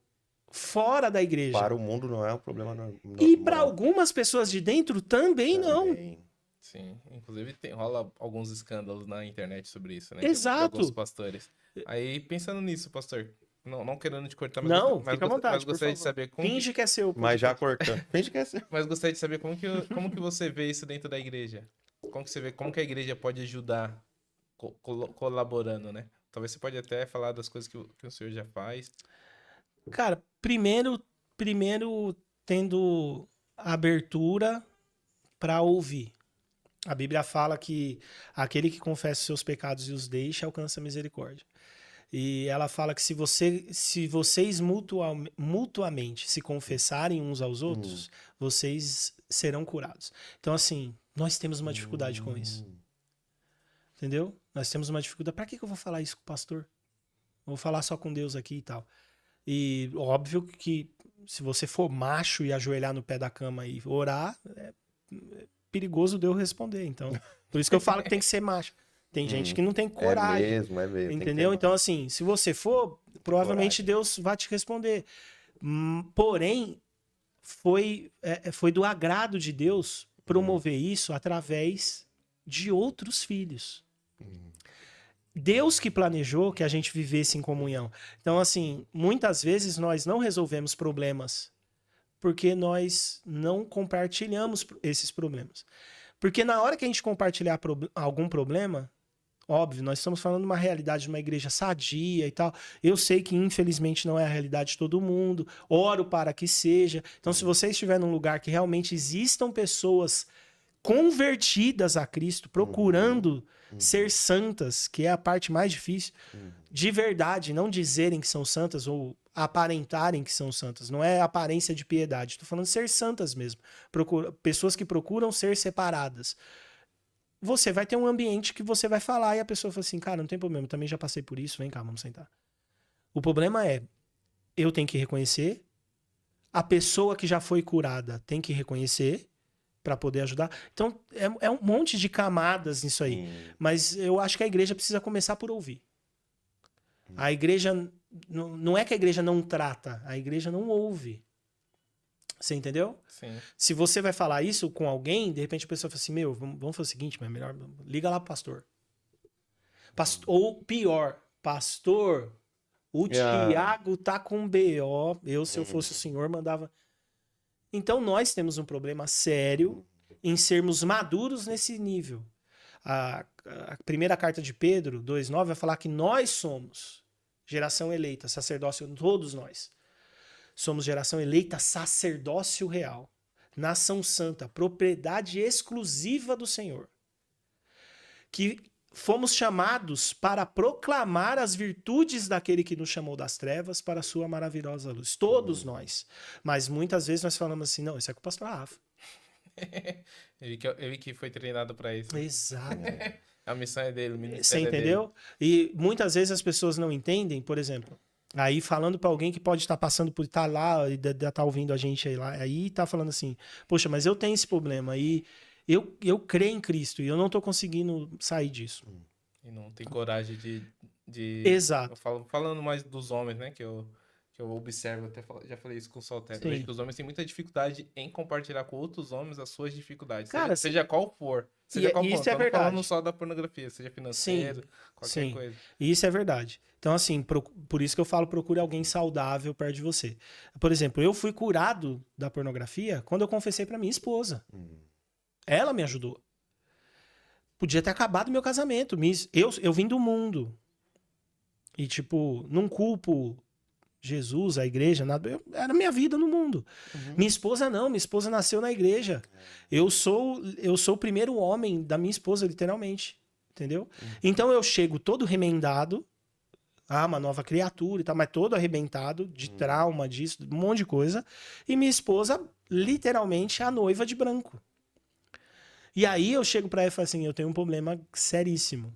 fora da igreja. Para o mundo não é um problema E para algumas pessoas de dentro também não. Também. Sim, inclusive rola alguns escândalos na internet sobre isso, né? Exato. De alguns pastores. Aí, pensando nisso, pastor, não querendo te cortar, mas, Não, mas, fica à vontade, mas gostaria por de favor. saber como Finge que é seu. Mas já cortando. Finge que é seu. mas gostaria de saber como que você vê isso dentro da igreja. Como que você vê, como que a igreja pode ajudar colaborando, né? Talvez você pode até falar das coisas que o senhor já faz. Cara, primeiro tendo abertura para ouvir. A Bíblia fala que aquele que confessa os seus pecados e os deixa alcança a misericórdia. E ela fala que se vocês mutuamente se confessarem uns aos outros, vocês serão curados. Então, assim, nós temos uma dificuldade com isso. Entendeu? Nós temos uma dificuldade. Pra que eu vou falar isso com o pastor? Vou falar só com Deus aqui e tal. E óbvio que se você for macho e ajoelhar no pé da cama e orar, é perigoso Deus responder. Então, por isso que eu falo que tem que ser macho. Tem gente que não tem coragem. É mesmo. Tem que Entendeu? ter Então, assim, se você for, provavelmente coragem. Deus vai te responder. Porém, foi do agrado de Deus promover isso através de outros filhos. Deus que planejou que a gente vivesse em comunhão. Então, assim, muitas vezes nós não resolvemos problemas porque nós não compartilhamos esses problemas. Porque na hora que a gente compartilhar algum problema, óbvio, nós estamos falando de uma realidade de uma igreja sadia e tal. Eu sei que, infelizmente, não é a realidade de todo mundo. Oro para que seja. Então, se você estiver num lugar que realmente existam pessoas convertidas a Cristo, procurando ser santas, que é a parte mais difícil, de verdade, não dizerem que são santas ou aparentarem que são santas, não é aparência de piedade. Estou falando ser santas mesmo. Pessoas que procuram ser separadas. Você vai ter um ambiente que você vai falar e a pessoa fala assim, cara, não tem problema, eu também já passei por isso, vem cá, vamos sentar. O problema é, eu tenho que reconhecer, a pessoa que já foi curada tem que reconhecer para poder ajudar. Então, é um monte de camadas nisso aí. Mas eu acho que a igreja precisa começar por ouvir. A igreja, não é que a igreja não trata, a igreja não ouve. Você entendeu? Sim. Se você vai falar isso com alguém, de repente a pessoa fala assim, vamos fazer o seguinte, mas melhor, liga lá pro pastor. Ou pior, pastor, o Tiago tá com BO, se eu fosse o senhor, mandava... Então nós temos um problema sério em sermos maduros nesse nível. A primeira carta de Pedro, 2,9, vai falar que nós somos geração eleita, sacerdócio, todos nós. Somos geração eleita, sacerdócio real, nação santa, propriedade exclusiva do Senhor. Que fomos chamados para proclamar as virtudes daquele que nos chamou das trevas para a sua maravilhosa luz. Todos nós. Mas muitas vezes nós falamos assim, não, isso é com o pastor Rafa. Ele que foi treinado para isso. Exato. A missão é dele, o ministério Você entendeu? E muitas vezes as pessoas não entendem, por exemplo, aí falando para alguém que pode estar passando por estar lá e estar ouvindo a gente aí tá falando assim, poxa, mas eu tenho esse problema e eu creio em Cristo e eu não tô conseguindo sair disso. E não tem coragem de... Exato. Falando mais dos homens, né, que eu observo, já falei isso com o Salteiro, eu vejo que os homens têm muita dificuldade em compartilhar com outros homens as suas dificuldades, cara, seja qual for. Isso é verdade. Não falando só da pornografia, seja financeiro, qualquer coisa. Isso é verdade. Então, assim, por isso que eu falo, procure alguém saudável perto de você. Por exemplo, eu fui curado da pornografia quando eu confessei pra minha esposa. Ela me ajudou. Podia ter acabado meu casamento. Eu vim do mundo. E, tipo, não culpo Jesus, a igreja, nada. Era minha vida no mundo. Minha esposa não. Minha esposa nasceu na igreja. Eu sou o primeiro homem da minha esposa, literalmente. Entendeu? Então eu chego todo remendado. Uma nova criatura e tal, mas todo arrebentado de trauma, disso, um monte de coisa. E minha esposa, literalmente, a noiva de branco. E aí eu chego pra ela e falo assim, eu tenho um problema seríssimo.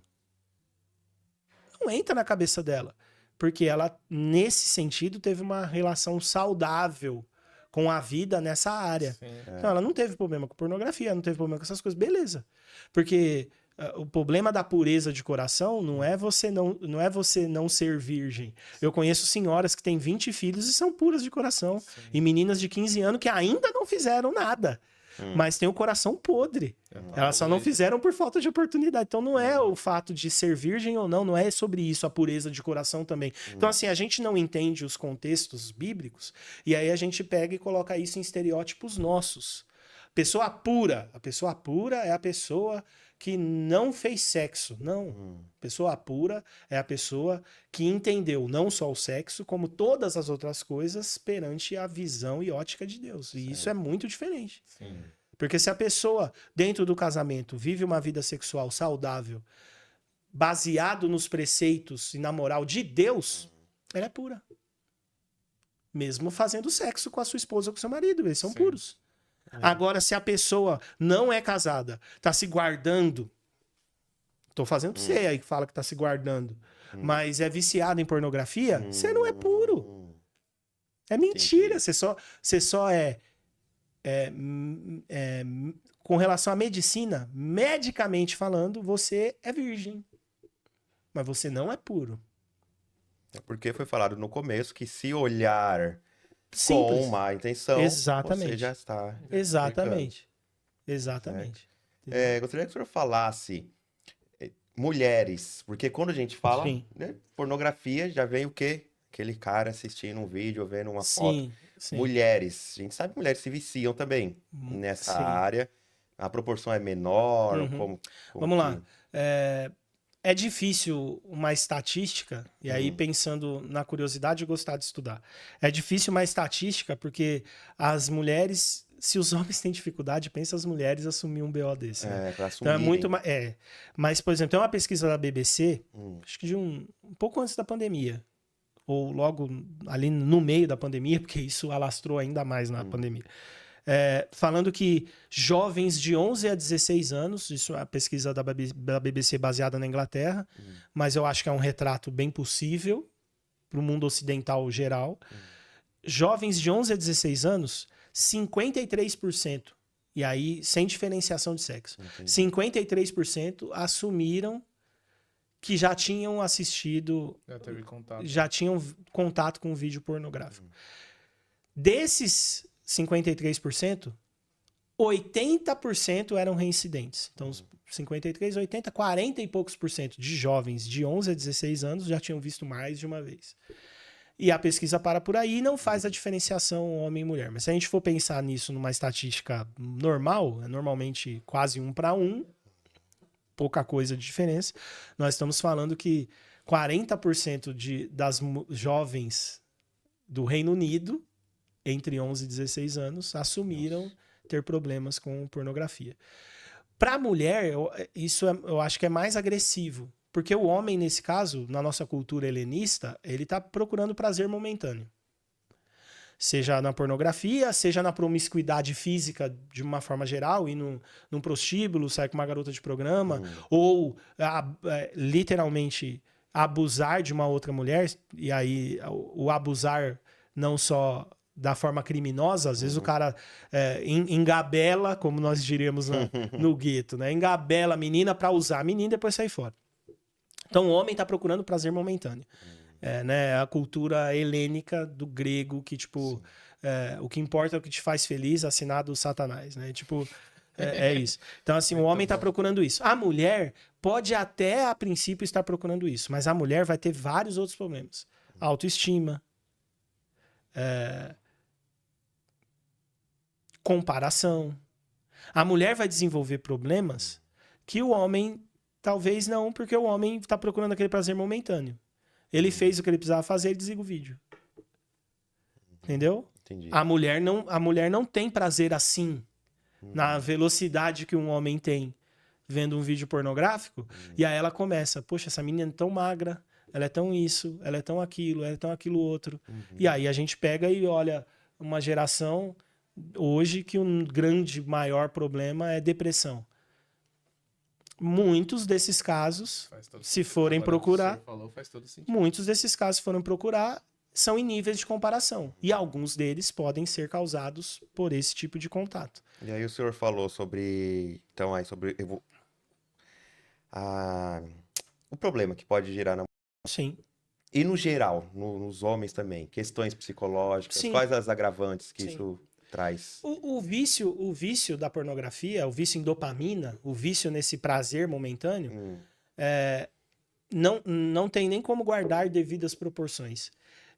Não entra na cabeça dela. Porque ela, nesse sentido, teve uma relação saudável com a vida nessa área. Então ela não teve problema com pornografia, não teve problema com essas coisas. Beleza. Porque o problema da pureza de coração não é você não ser virgem. Eu conheço senhoras que têm 20 filhos e são puras de coração. Sim. E meninas de 15 anos que ainda não fizeram nada. Mas tem o coração podre. Elas só não fizeram por falta de oportunidade. Então não é o fato de ser virgem ou não é sobre isso, a pureza de coração também. Então assim, a gente não entende os contextos bíblicos e aí a gente pega e coloca isso em estereótipos nossos. A pessoa pura é a pessoa que não fez sexo, não. Pessoa pura é a pessoa que entendeu não só o sexo, como todas as outras coisas perante a visão e ótica de Deus. E isso é muito diferente. Sim. Porque se a pessoa, dentro do casamento, vive uma vida sexual saudável, baseado nos preceitos e na moral de Deus, ela é pura. Mesmo fazendo sexo com a sua esposa ou com o seu marido, eles são puros. Agora, se a pessoa não é casada, tá se guardando, tô fazendo pra você aí que fala que tá se guardando, mas é viciado em pornografia, você não é puro. É mentira, você só com relação à medicina, medicamente falando, você é virgem. Mas você não é puro. É porque foi falado no começo que se olhar Simples. com má intenção, Exatamente. você já está... Exatamente. Exatamente. Gostaria que o senhor falasse mulheres, porque quando a gente fala né, pornografia, já vem o quê? Aquele cara assistindo um vídeo, vendo uma foto. Sim. Mulheres, a gente sabe que mulheres se viciam também nessa área. A proporção é menor? Vamos lá. É difícil uma estatística, e aí pensando na curiosidade e gostar de estudar. É difícil uma estatística porque as mulheres, se os homens têm dificuldade, pensa as mulheres assumir um BO desse. Né? Pra então é muito mais. Mas, por exemplo, tem uma pesquisa da BBC, acho que de um pouco antes da pandemia. ou logo ali no meio da pandemia, porque isso alastrou ainda mais na pandemia. Falando que jovens de 11 a 16 anos, isso é a pesquisa da BBC baseada na Inglaterra, mas eu acho que é um retrato bem possível para o mundo ocidental geral. Jovens de 11 a 16 anos, 53%, e aí sem diferenciação de sexo, 53% assumiram que já tinham assistido, já tinham contato com vídeo pornográfico. Desses 53%, 80% eram reincidentes. Então, 53, 80, 40 e poucos por cento de jovens de 11 a 16 anos já tinham visto mais de uma vez. E a pesquisa para por aí e não faz a diferenciação homem e mulher. Mas se a gente for pensar nisso numa estatística normal, é normalmente quase 1 para 1, pouca coisa de diferença, nós estamos falando que 40% das jovens do Reino Unido entre 11 e 16 anos, assumiram ter problemas com pornografia. Para a mulher, eu acho que é mais agressivo, porque o homem, nesse caso, na nossa cultura helenista, ele está procurando prazer momentâneo. Seja na pornografia, seja na promiscuidade física de uma forma geral, ir num prostíbulo, sair com uma garota de programa, ou literalmente abusar de uma outra mulher, e aí o abusar não só da forma criminosa, às vezes o cara engabela, como nós diríamos no gueto, né? Engabela a menina para usar a menina e depois sair fora. Então o homem está procurando prazer momentâneo. Né? A cultura helênica do grego, que tipo, o que importa é o que te faz feliz, assinado Satanás, né? Tipo, é isso. Então assim, o homem está procurando isso. A mulher pode até a princípio estar procurando isso, mas a mulher vai ter vários outros problemas. Autoestima, comparação. A mulher vai desenvolver problemas que o homem talvez não, porque o homem está procurando aquele prazer momentâneo. Ele fez o que ele precisava fazer e desliga o vídeo. Entendeu? Entendi. A mulher não tem prazer assim, na velocidade que um homem tem vendo um vídeo pornográfico, e aí ela começa, poxa, essa menina é tão magra, ela é tão isso, ela é tão aquilo, ela é tão aquilo outro. E aí a gente pega e olha uma geração hoje que um grande, maior problema é depressão. Muitos desses casos, se forem procurar, muitos desses casos foram procurar, são em níveis de comparação. E alguns deles podem ser causados por esse tipo de contato. E aí o senhor falou sobre, então, aí sobre o problema que pode gerar na... Sim. E no geral, nos homens também, questões psicológicas, Sim. quais as agravantes que Sim. isso traz? O vício da pornografia, o vício em dopamina, o vício nesse prazer momentâneo, não tem nem como guardar devidas proporções.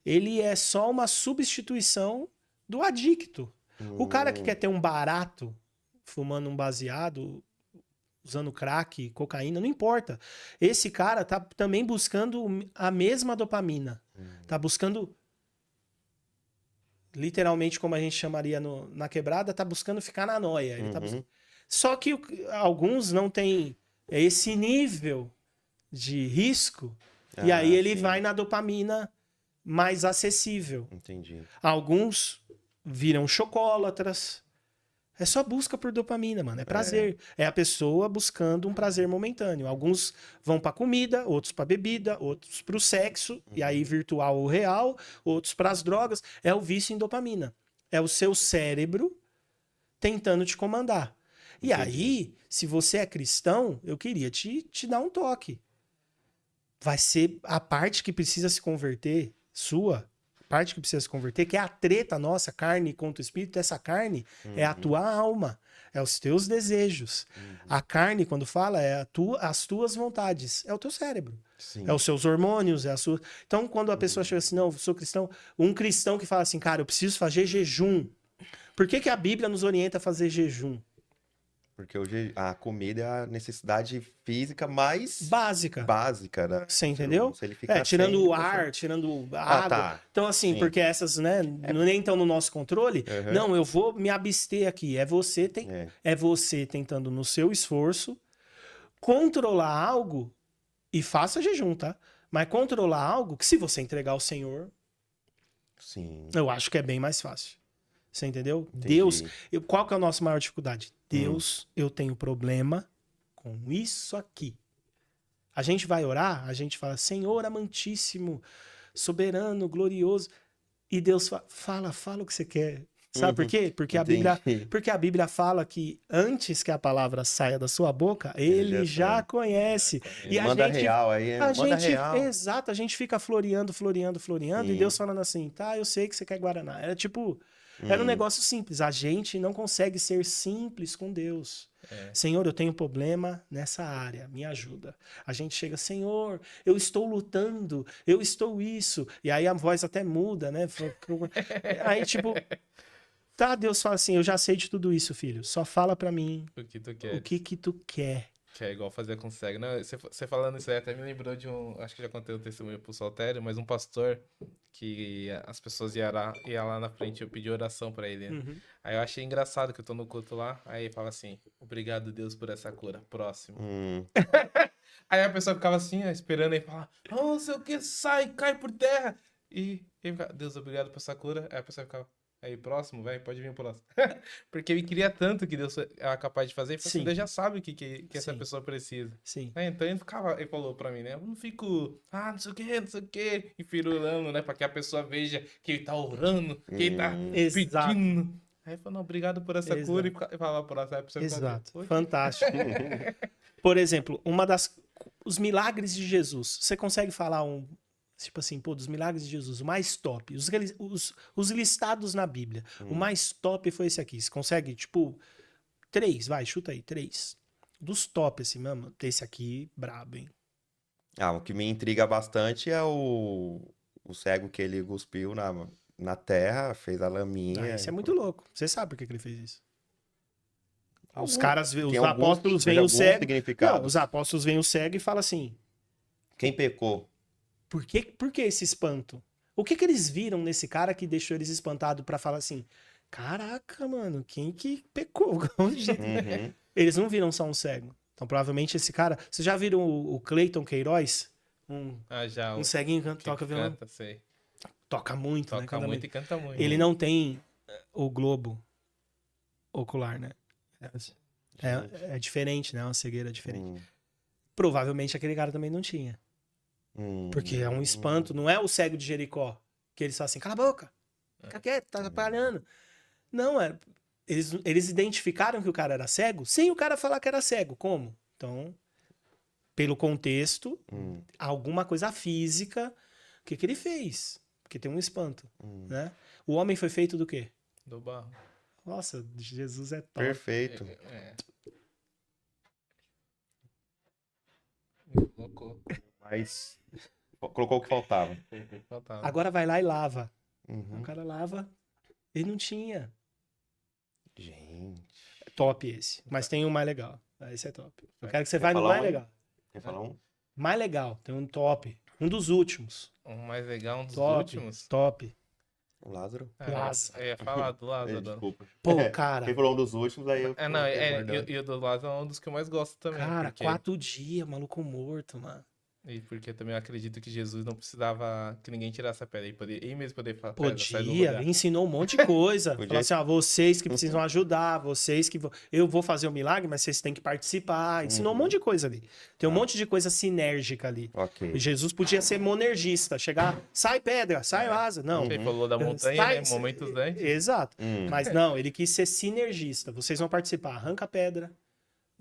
Ele é só uma substituição do adicto. O cara que quer ter um barato, fumando um baseado, usando crack, cocaína, não importa. Esse cara tá também buscando a mesma dopamina. Tá buscando, literalmente, como a gente chamaria na quebrada, tá buscando ficar na noia. Ele tá buscando... Só que alguns não têm esse nível de risco, e aí ele vai na dopamina mais acessível. Entendi. Alguns viram chocólatras. É só busca por dopamina, mano. É prazer. É a pessoa buscando um prazer momentâneo. Alguns vão pra comida, outros pra bebida, outros pro sexo, e aí virtual ou real, outros pras drogas. É o vício em dopamina. É o seu cérebro tentando te comandar. E aí, se você é cristão, eu queria te dar um toque. Vai ser a parte que precisa se converter, parte que precisa se converter, que é a treta nossa, carne contra o espírito. Essa carne é a tua alma, é os teus desejos. A carne, quando fala, é as tuas vontades, é o teu cérebro. Sim. É os seus hormônios, é a sua... Então, quando a pessoa chega assim, não, eu sou cristão, um cristão que fala assim, cara, eu preciso fazer jejum. Por que a Bíblia nos orienta a fazer jejum? Porque hoje a comida é a necessidade física mais básica, né? Você entendeu? Se ele ficar tirando sem, o ar, tirando a água. Tá. Então, assim, Sim. porque essas, né, nem estão no nosso controle. Não, eu vou me abster aqui. É você tentando, no seu esforço, controlar algo, e faça jejum, tá? Mas controlar algo que se você entregar ao Senhor, Sim. eu acho que é bem mais fácil. Você entendeu? Entendi. Deus, qual que é a nossa maior dificuldade? Deus, eu tenho problema com isso aqui. A gente vai orar, a gente fala, Senhor amantíssimo, soberano, glorioso. E Deus fala o que você quer. Sabe por quê? Porque Entendi. a Bíblia fala que antes que a palavra saia da sua boca, ele já sabe. conhece. E a Manda gente, real aí, a manda gente, real. exato, a gente fica floreando, Sim. e Deus falando assim, tá, eu sei que você quer Guaraná. Era um negócio simples. A gente não consegue ser simples com Deus. Senhor, eu tenho problema nessa área, me ajuda. A gente chega, Senhor, eu estou lutando, eu estou isso. E aí a voz até muda, né? Aí, tipo, tá, Deus fala assim, eu já sei de tudo isso, filho. Só fala pra mim O que tu o quer? que tu quer. Que é igual fazer com cego. Não, você falando isso aí até me lembrou de um. Acho que já contei o testemunho pro Saltério, mas um pastor que as pessoas iam lá na frente e eu pedi oração pra ele, né? Uhum. Aí eu achei engraçado que eu tô no culto lá. Aí ele fala assim: Obrigado, Deus, por essa cura. Próximo. Aí a pessoa ficava assim, ó, esperando ele falar: Oh, não sei o que, sai, cai por terra. E ele ficava: Deus, obrigado por essa cura. Aí a pessoa ficava: Aí, próximo, velho, pode vir o próximo. Porque ele queria tanto que Deus era capaz de fazer. Ele falou assim, Sim. Deus já sabe o que essa Sim. pessoa precisa. Sim. Então ele falou pra mim, né? Eu não fico, não sei o que, enfirulando, né? Pra que a pessoa veja que ele tá orando, que ele tá Exato. pedindo. Aí ele falou, não, obrigado por essa cura. E falava próximo. Aí a pessoa ficava, Exato. "Poxa." Fantástico. Por exemplo, os milagres de Jesus. Você consegue falar tipo assim, pô, dos milagres de Jesus, o mais top, os listados na Bíblia, o mais top foi esse aqui. Você consegue, tipo, 3, vai, chuta aí, 3. Dos top, assim, mano, esse aqui, brabo, hein? O que me intriga bastante é o cego que ele cuspiu na terra, fez a laminha. Esse é muito louco. Você sabe por que ele fez isso? Os Algum- caras, tem os alguns- apóstolos mas veem o alguns cego. Não, significados. os apóstolos veem o cego e falam assim: Quem pecou? por que esse espanto? O que eles viram nesse cara que deixou eles espantados pra falar assim: caraca, mano, quem que pecou? Uhum. Eles não viram só um cego. Então, provavelmente, esse cara. Vocês já viram o Clayton Queiroz? Já, Um ceguinho que que toca violão? canta, sei. Toca muito, né? Toca Canta muito e canta muito. Ele não tem o globo ocular, né? É diferente, né? Uma cegueira diferente. Provavelmente aquele cara também não tinha. Porque é um espanto. Não é o cego de Jericó. Que eles falam assim, cala a boca. Fica quieto, tá atrapalhando. Não, eles identificaram que o cara era cego sem o cara falar que era cego. Como? Então, pelo contexto, alguma coisa física, o que ele fez? Porque tem um espanto, né? O homem foi feito do quê? Do barro. Nossa, Jesus é top. Perfeito. Colocou. Mas colocou o que faltava. Agora vai lá e lava. Uhum. O cara lava. Ele não tinha. Gente. É top esse. Mas tem um mais legal. Esse é top. Eu quero que você Quer vá no falar mais um aí? legal. Quer falar um? Mais legal. Tem um top. Um dos últimos. Um mais legal, um dos Top. últimos. Top. O Lázaro? Lázaro. Eu ia falar do Lázaro. Desculpa. Pô, cara. Quem falou um dos últimos, aí eu Não, fiquei guardando. e o do Lázaro é um dos que eu mais gosto também. Cara, porque... 4 dias, maluco morto, mano. E porque também eu acredito que Jesus não precisava que ninguém tirasse a pedra. Ele mesmo poderia falar, sai do Podia, lugar. ensinou um monte de coisa. Podia. Falou assim, ó, vocês que precisam ajudar, vocês que... Eu vou fazer o milagre, mas vocês têm que participar. Ensinou um monte de coisa ali. Tem um monte de coisa sinérgica ali. Ok. E Jesus podia ser monergista, chegar, sai pedra, sai asa. Não. Ele falou da montanha, Sai- né? Momentos antes. Exato. Mas não, ele quis ser sinergista. Vocês vão participar, arranca a pedra.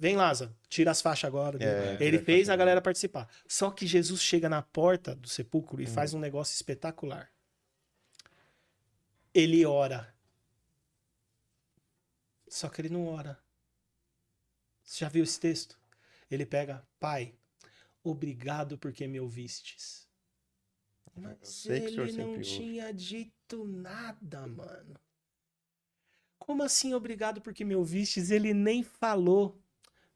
Vem, Lázaro, tira as faixas agora. tira Ele as fez faixas a galera participar. Só que Jesus chega na porta do sepulcro e faz um negócio espetacular. Ele ora. Só que ele não ora. Você já viu esse texto? Ele pega, Pai, obrigado porque me ouvistes. Mas sei que o senhor ele não sempre ouve. tinha dito nada, mano. Como assim, obrigado porque me ouvistes? Ele nem falou.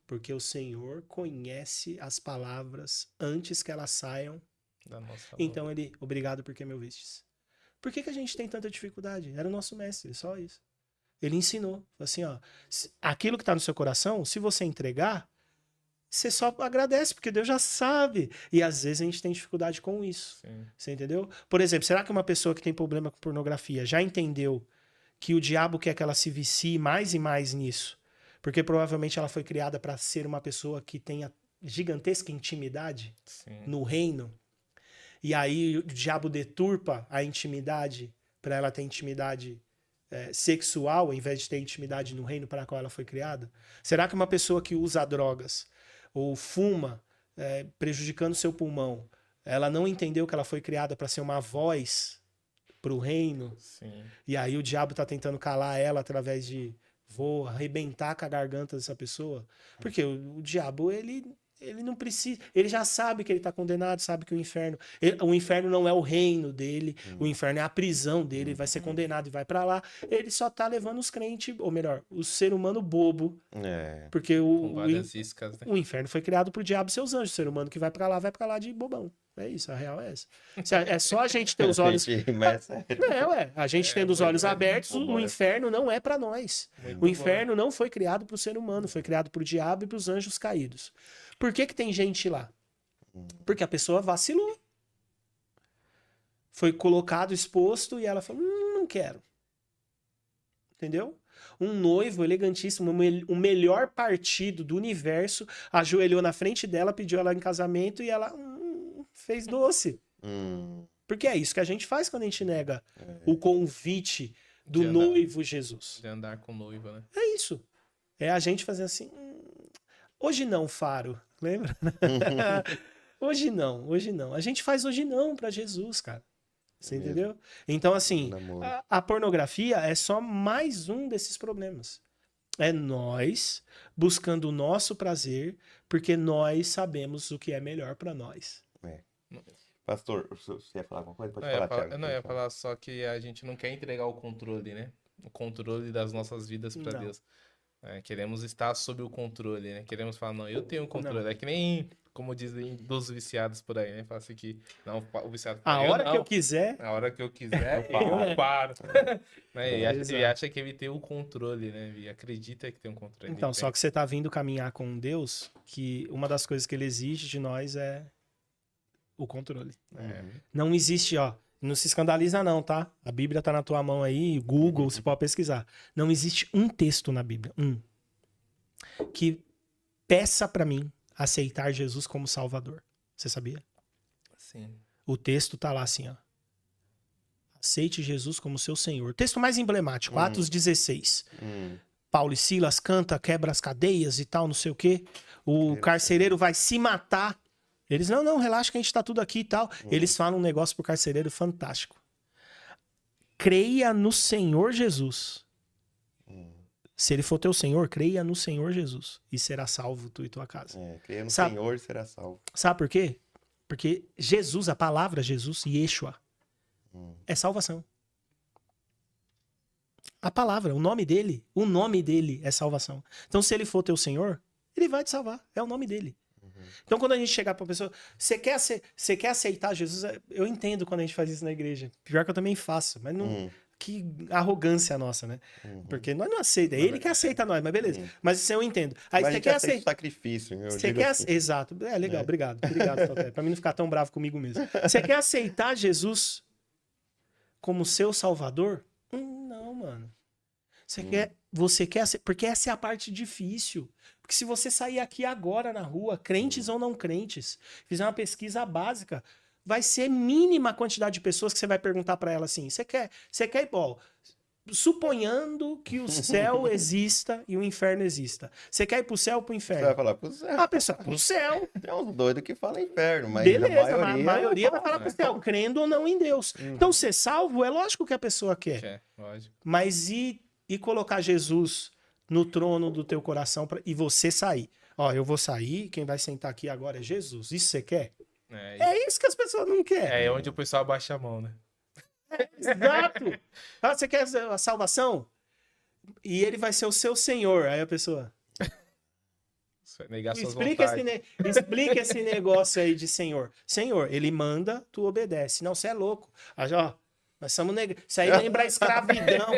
Porque o Senhor conhece as palavras antes que elas saiam. Da nossa Então ele, obrigado porque me ouvistes. Por que a gente tem tanta dificuldade? Era o nosso mestre, só isso. Ele ensinou. Assim, ó, aquilo que está no seu coração, se você entregar, você só agradece, porque Deus já sabe. E às vezes a gente tem dificuldade com isso. Sim. Você entendeu? Por exemplo, será que uma pessoa que tem problema com pornografia já entendeu que o diabo quer que ela se vicie mais e mais nisso? Porque provavelmente ela foi criada para ser uma pessoa que tenha gigantesca intimidade Sim. no reino. E aí o diabo deturpa a intimidade para ela ter intimidade sexual, ao invés de ter intimidade no reino para qual ela foi criada? Será que uma pessoa que usa drogas ou fuma, prejudicando seu pulmão, ela não entendeu que ela foi criada para ser uma voz para o reino? Sim. E aí o diabo tá tentando calar ela através de vou arrebentar com a garganta dessa pessoa? Porque o diabo, ele não precisa, ele já sabe que ele tá condenado, sabe que o inferno não é o reino dele, o inferno é a prisão dele, ele vai ser condenado e vai para lá. Ele só tá levando os crentes, ou melhor, o ser humano bobo, porque Com várias iscas, né? o inferno foi criado pro diabo e seus anjos. O ser humano que vai pra lá de bobão. É isso, a real é essa. É só a gente ter os olhos. A gente tendo os olhos abertos, o inferno não é pra nós. O inferno não foi criado pro ser humano, foi criado pro diabo e pros anjos caídos. Por que tem gente lá? Porque a pessoa vacilou. Foi colocado, exposto, e ela falou: não quero. Entendeu? Um noivo elegantíssimo, o melhor partido do universo, ajoelhou na frente dela, pediu ela em casamento e ela fez doce. Porque é isso que a gente faz quando a gente nega o convite do noivo Jesus. De andar com noiva, né? É isso. É a gente fazer assim. Hoje não, Faro. Lembra? Hoje não, hoje não. A gente faz hoje não pra Jesus, cara. Você entendeu? Então, assim, a pornografia é só mais um desses problemas. É nós buscando o nosso prazer, porque nós sabemos o que é melhor pra nós. Pastor, você ia falar alguma coisa? Pode Não, falar, Thiago. eu não ia falar só que a gente não quer entregar o controle, né? O controle das nossas vidas pra Deus. Queremos estar sob o controle, né? Queremos falar, não, eu tenho o controle. É que nem, como dizem, dos viciados por aí, né? Fala assim que, não, o viciado fala, a hora que eu quiser, eu paro. Né? E acha que ele tem o controle, né? E acredita que tem um controle. Então, só que você tá vindo caminhar com Deus, que uma das coisas que ele exige de nós é o controle. Não existe, ó, não se escandaliza não, tá? A Bíblia tá na tua mão aí, Google, você pode pesquisar. Não existe um texto na Bíblia, que peça pra mim aceitar Jesus como Salvador. Você sabia? Sim. O texto tá lá assim, ó. Aceite Jesus como seu Senhor. Texto mais emblemático, Atos 16. Paulo e Silas canta, quebra as cadeias e tal, não sei o quê. O carcereiro vai se matar. Eles, não, relaxa que a gente tá tudo aqui e tal. Eles falam um negócio pro carcereiro fantástico. Creia no Senhor Jesus. Se ele for teu Senhor, creia no Senhor Jesus. E será salvo tu e tua casa. Creia no Senhor e será salvo. Sabe por quê? Porque Jesus, a palavra Jesus, Yeshua, é salvação. A palavra, o nome dele é salvação. Então, se ele for teu Senhor, ele vai te salvar. É o nome dele. Então, quando a gente chegar pra pessoa, você quer aceitar Jesus? Eu entendo quando a gente faz isso na igreja. Pior que eu também faço, mas não. Que arrogância nossa, né? Porque nós não aceitamos. É ele que aceita nós, mas beleza. Mas isso eu entendo. Aí mas você quer aceitar. Sacrifício. Você quer assim. Exato. É legal, obrigado. Obrigado, Toté. Pra mim não ficar tão bravo comigo mesmo. Você quer aceitar Jesus como seu Salvador? Não, mano. Você quer, porque essa é a parte difícil. Porque se você sair aqui agora na rua, crentes ou não crentes, fizer uma pesquisa básica, vai ser mínima a quantidade de pessoas que você vai perguntar pra ela assim: você quer igual? Suponhando que o céu exista e o inferno exista. Você quer ir pro céu ou pro inferno? Você vai falar pro céu. A pessoa, pro céu. Tem uns doidos que falam inferno, mas beleza, a maioria vai falar pro céu, crendo ou não em Deus. Então, ser salvo é lógico que a pessoa quer. Lógico. Mas e colocar Jesus no trono do teu coração e você sair? Ó, eu vou sair, quem vai sentar aqui agora é Jesus. Isso você quer? É isso que as pessoas não querem. É onde o pessoal abaixa a mão, né? Exato. Você quer a salvação? E ele vai ser o seu Senhor. Aí a pessoa... Negar suas explica esse negócio aí de Senhor. Senhor, ele manda, tu obedece. Não, você é louco. Aí, ó, nós somos negros. Isso aí lembra a escravidão.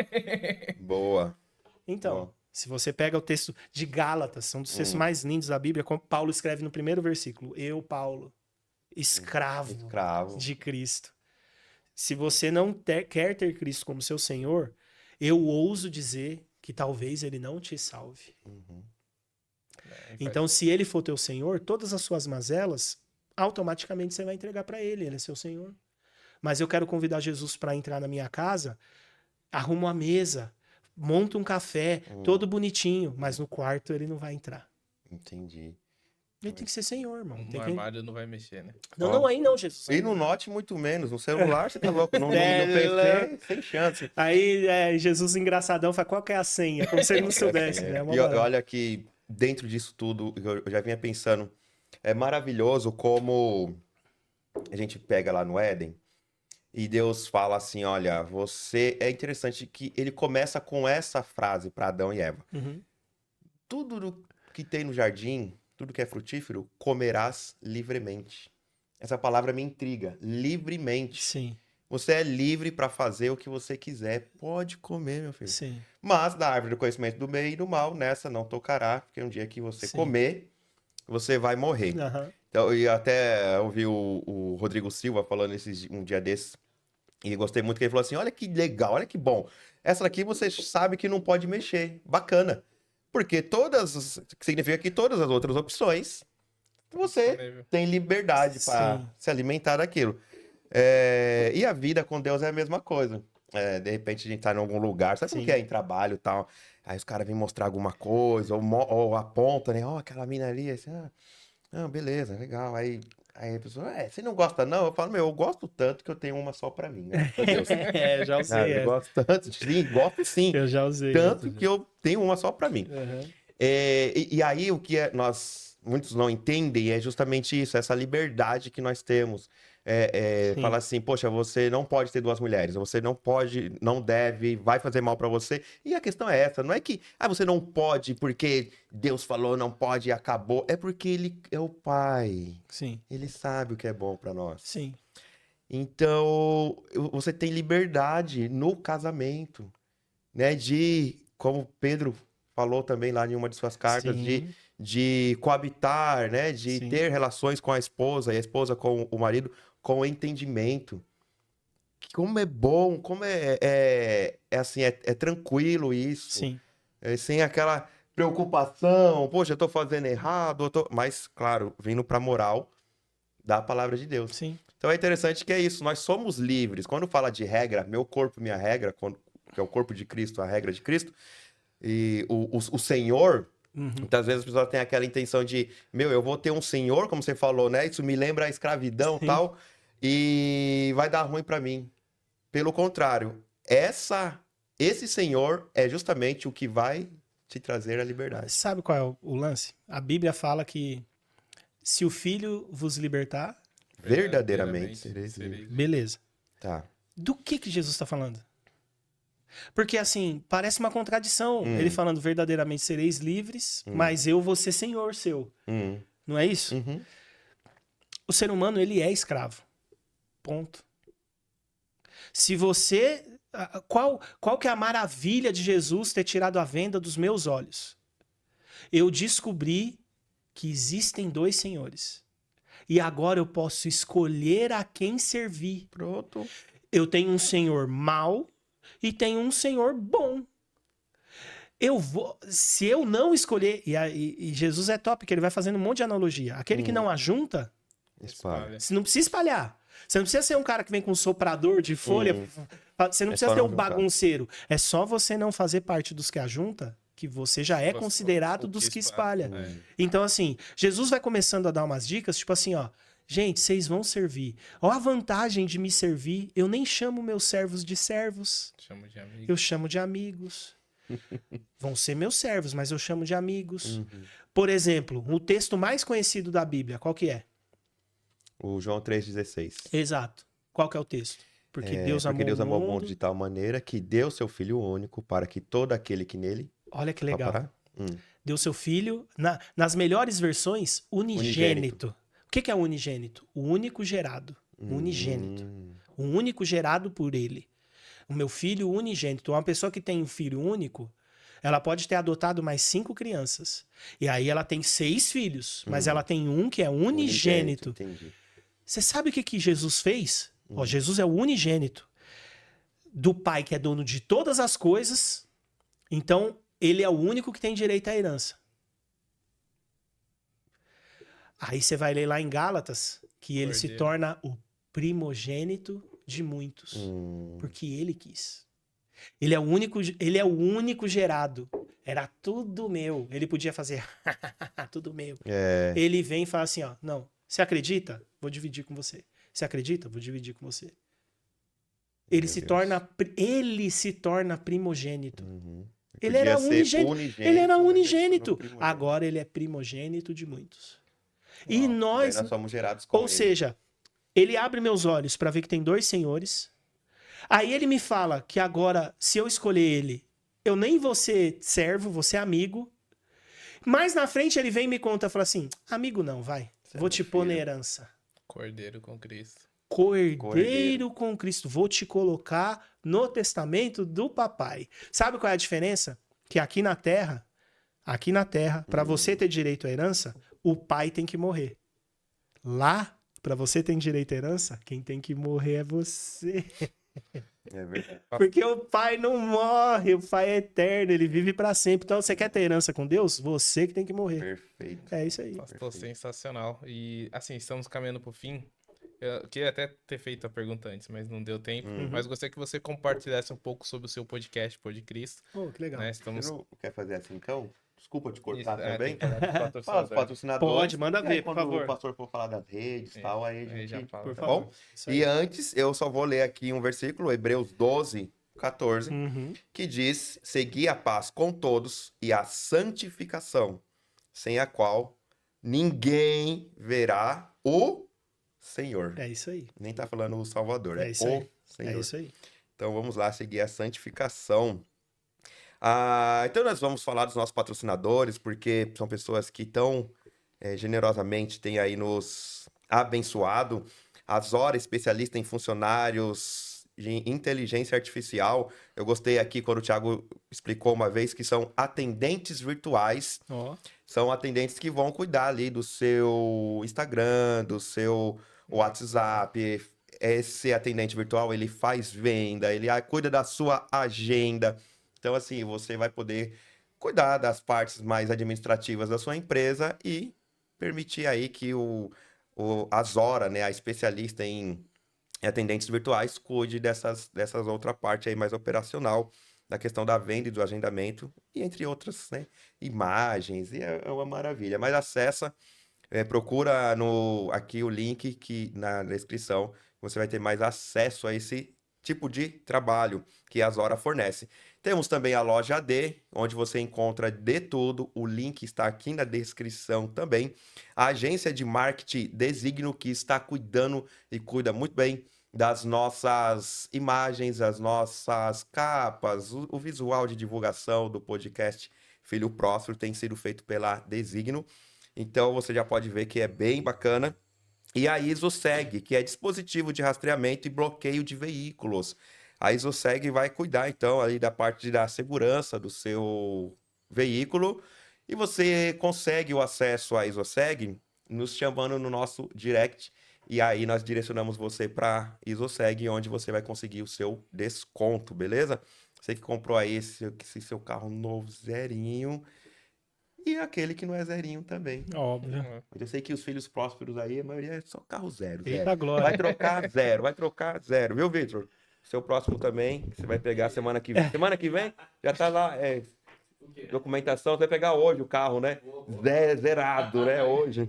Boa. Então, Se você pega o texto de Gálatas, são dos textos mais lindos da Bíblia, como Paulo escreve no primeiro versículo: eu, Paulo, escravo de Cristo. Se você não quer ter Cristo como seu Senhor, eu ouso dizer que talvez ele não te salve. Então, se ele for teu Senhor, todas as suas mazelas, automaticamente você vai entregar para ele é seu Senhor. Mas eu quero convidar Jesus para entrar na minha casa, arrumo a mesa, monta um café, todo bonitinho, mas no quarto ele não vai entrar. Entendi. Ele tem que ser Senhor, irmão. No armário não vai mexer, né? Não, aí não, Jesus. E no Note, muito menos. No celular, você tá louco. No PC, sem chance. Aí Jesus engraçadão fala, qual que é a senha? Como se ele não soubesse, né? E olha que dentro disso tudo, eu já vinha pensando, é maravilhoso como a gente pega lá no Éden e Deus fala assim, olha, você... É interessante que ele começa com essa frase para Adão e Eva. Tudo que tem no jardim, tudo que é frutífero, comerás livremente. Essa palavra me intriga. Livremente. Sim. Você é livre para fazer o que você quiser. Pode comer, meu filho. Sim. Mas da árvore do conhecimento do bem e do mal, nessa não tocará, porque um dia que você comer, você vai morrer. Então, e até ouvi o Rodrigo Silva falando um dia desses, e gostei muito que ele falou assim, olha que legal, olha que bom. Essa daqui você sabe que não pode mexer. Bacana. Porque significa que todas as outras opções você tem liberdade para se alimentar daquilo. E a vida com Deus é a mesma coisa. De repente a gente tá em algum lugar, sabe como que é em trabalho e tal? Aí os caras vêm mostrar alguma coisa, ou aponta, né? Ó, aquela mina ali, assim, beleza, legal. Aí a pessoa, você não gosta não? Eu falo, eu gosto tanto que eu tenho uma só pra mim, né? Já usei. Eu gosto tanto, sim, gosto sim. Eu já usei. Tanto que eu tenho uma só pra mim. E aí o que muitos não entendem é justamente isso, essa liberdade que nós temos. Falar assim, poxa, você não pode ter duas mulheres, você não pode, não deve, vai fazer mal pra você. E a questão é essa, não é que você não pode porque Deus falou não pode e acabou, é porque ele é o Pai. Sim. Ele sabe o que é bom pra nós. Sim. Então, você tem liberdade no casamento, né? Como Pedro falou também lá em uma de suas cartas, de coabitar, né? De ter relações com a esposa e a esposa com o marido, com entendimento. Como é bom, como assim, é tranquilo isso. Sim. Sem aquela preocupação, poxa, eu tô fazendo errado, mas, claro, vindo pra moral da palavra de Deus. Sim. Então é interessante que é isso, nós somos livres. Quando fala de regra, meu corpo, minha regra, que é o corpo de Cristo, a regra de Cristo, e o Senhor, muitas vezes as pessoas têm aquela intenção de, eu vou ter um Senhor, como você falou, né? Isso me lembra a escravidão e tal, e vai dar ruim pra mim. Pelo contrário, esse Senhor é justamente o que vai te trazer a liberdade. Sabe qual é o lance? A Bíblia fala que se o Filho vos libertar, verdadeiramente sereis livres. Beleza. Tá. Do que Jesus está falando? Porque, assim, parece uma contradição. Ele falando verdadeiramente sereis livres, mas eu vou ser senhor seu. Não é isso? O ser humano, ele é escravo. Ponto. Se você... Qual que é a maravilha de Jesus ter tirado a venda dos meus olhos? Eu descobri que existem dois senhores. E agora eu posso escolher a quem servir. Pronto. Eu tenho um senhor mau e tenho um senhor bom. Se eu não escolher... E Jesus é top, porque ele vai fazendo um monte de analogia. Aquele que não ajunta, você não precisa espalhar. Você não precisa ser um cara que vem com um soprador de folha. Você não precisa ser um bagunceiro. É só você não fazer parte dos que ajunta, que você já é considerado dos que espalha. Então, assim, Jesus vai começando a dar umas dicas, tipo assim, ó. Gente, vocês vão servir. Olha a vantagem de me servir. Eu nem chamo meus servos de servos. Eu chamo de amigos. Vão ser meus servos, mas eu chamo de amigos. Por exemplo, o texto mais conhecido da Bíblia, qual que é? O João 3,16. Exato. Qual que é o texto? Porque Deus amou o mundo de tal maneira que deu seu Filho único para que todo aquele que nele... Olha que legal. Deu seu Filho, nas melhores versões, unigênito. O que é unigênito? O único gerado. Unigênito. O único gerado por ele. O meu filho unigênito. Uma pessoa que tem um filho único, Ela pode ter adotado mais 5 crianças. E aí ela tem 6 filhos, mas ela tem um que é unigênito. Entendi. Você sabe o que Jesus fez? Ó, Jesus é o unigênito do Pai que é dono de todas as coisas. Então, ele é o único que tem direito à herança. Aí você vai ler lá em Gálatas que ele se torna o primogênito de muitos. Porque ele quis. Ele é o único gerado. Era tudo meu. Ele podia fazer tudo meu. Ele vem e fala assim, ó, não, você acredita? Vou dividir com você. Você acredita? Vou dividir com você. Ele se torna primogênito. Ele era unigênito. Ele era unigênito. Agora ele é primogênito de muitos. E nós somos gerados com ou seja, ele abre meus olhos para ver que tem 2 senhores. Aí ele me fala que agora, se eu escolher ele, eu nem vou ser servo, vou ser amigo. Mais na frente ele vem e me conta, fala assim, amigo não, vai. Vou te pôr na herança. Cordeiro com Cristo. Cordeiro com Cristo. Vou te colocar no testamento do papai. Sabe qual é a diferença? Que aqui na terra, para você ter direito à herança, o pai tem que morrer. Lá, para você ter direito à herança, quem tem que morrer é você. É verdade. Porque o pai não morre, o pai é eterno, ele vive para sempre. Então, você quer ter herança com Deus? Você que tem que morrer. Perfeito. É isso aí. Pastor, sensacional. E assim, estamos caminhando pro fim. Eu queria até ter feito a pergunta antes, mas não deu tempo. Mas gostaria que você compartilhasse um pouco sobre o seu podcast, Pôr de Cristo. Oh, que legal. Né? Estamos... Você não quer fazer assim então? Desculpa te cortar Isso, também. tem que falar dos Fala dos patrocinadores. Pode, manda ver, por quando favor. o pastor for falar das redes e tal, aí a gente já fala. Por tá favor. bom? Isso aí. E antes, eu só vou ler aqui um versículo, Hebreus 12, 14, que diz, segui a paz com todos e a santificação, sem a qual ninguém verá o Senhor. É isso aí. Nem tá falando o Salvador, É é isso o aí. Senhor. É isso aí. Então vamos lá seguir a santificação. Então nós vamos falar dos nossos patrocinadores, porque são pessoas que tão generosamente têm aí nos abençoado. A Zora, especialista em funcionários de inteligência artificial. Eu gostei aqui quando o Thiago explicou uma vez que são atendentes virtuais. Ó. São atendentes que vão cuidar ali do seu Instagram, do seu WhatsApp. Esse atendente virtual, ele faz venda, ele cuida da sua agenda. Então, assim, você vai poder cuidar das partes mais administrativas da sua empresa e permitir aí que a Zora, né, a especialista em atendentes virtuais, cuide dessas outra parte aí mais operacional, da questão da venda e do agendamento, e entre outras, né, imagens, e é uma maravilha. Mas acessa, procura aqui o link que na descrição, você vai ter mais acesso a esse tipo de trabalho que a Zora fornece. Temos também a loja AD, onde você encontra de tudo. O link está aqui na descrição também. A agência de marketing Designo, que está cuidando e cuida muito bem das nossas imagens, as nossas capas, o visual de divulgação do podcast Filho Próspero tem sido feito pela Designo. Então você já pode ver que é bem bacana. E a ISOSEG, que é dispositivo de rastreamento e bloqueio de veículos. A ISOSEG vai cuidar, então, ali da parte da segurança do seu veículo. E você consegue o acesso à ISOSEG nos chamando no nosso direct. E aí nós direcionamos você para ISOSEG, onde você vai conseguir o seu desconto, beleza? Você que comprou aí esse seu carro novo, zerinho. E aquele que não é zerinho também. Óbvio. Eu sei que os filhos prósperos aí, a maioria é só carro zero. Eita glória. Vai trocar zero, viu, Vitor? Seu próximo também, você vai pegar semana que vem. Semana que vem já tá lá, documentação, você vai pegar hoje o carro, né? Zerado, né? Hoje.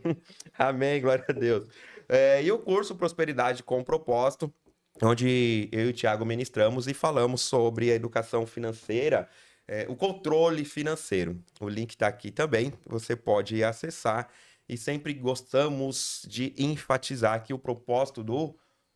Amém, glória a Deus. E o curso Prosperidade com Propósito, onde eu e o Thiago ministramos e falamos sobre a educação financeira, o controle financeiro. O link está aqui também, você pode acessar. E sempre gostamos de enfatizar que o propósito do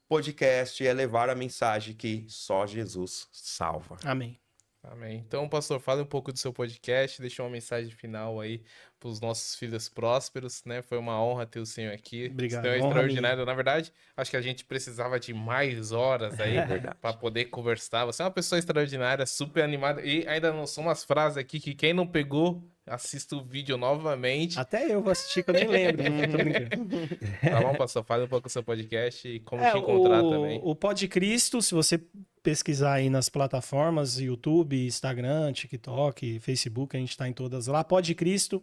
podcast é levar a mensagem que só Jesus salva. Amém. Amém. Então, pastor, fale um pouco do seu podcast, deixa uma mensagem final aí para os nossos filhos prósperos, né? Foi uma honra ter o senhor aqui. O senhor Obrigado. é Honra minha. extraordinário. Na verdade, acho que a gente precisava de mais horas aí Verdade. para poder conversar. Você é uma pessoa extraordinária, super animada. E ainda não são umas frases aqui que quem não pegou, assista o vídeo novamente. Até eu vou assistir que eu nem lembro. Tô brincando. Tá bom, pastor? Fale um pouco do seu podcast e como te encontrar também. O Pod Cristo, se você pesquisar aí nas plataformas, YouTube, Instagram, TikTok, Facebook, a gente tá em todas lá. Pod Cristo.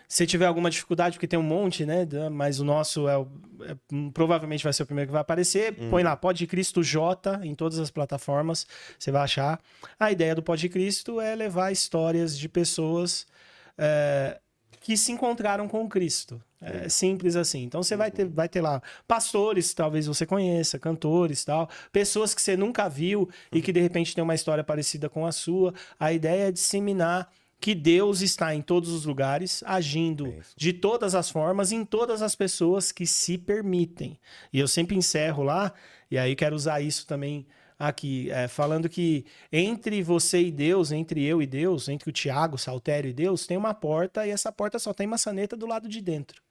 Se tiver alguma dificuldade, porque tem um monte, né? Mas o nosso provavelmente vai ser o primeiro que vai aparecer. Põe lá, Pod Cristo J em todas as plataformas, você vai achar. A ideia do Pod Cristo é levar histórias de pessoas que se encontraram com Cristo. É simples assim. Então você vai ter lá pastores, talvez você conheça, cantores, tal, pessoas que você nunca viu e que de repente tem uma história parecida com a sua. A ideia é disseminar que Deus está em todos os lugares, agindo de todas as formas, em todas as pessoas que se permitem. E eu sempre encerro lá, e aí quero usar isso também aqui, falando que entre você e Deus, entre eu e Deus, entre o Tiago, Saltério e Deus, tem uma porta, e essa porta só tem maçaneta do lado de dentro.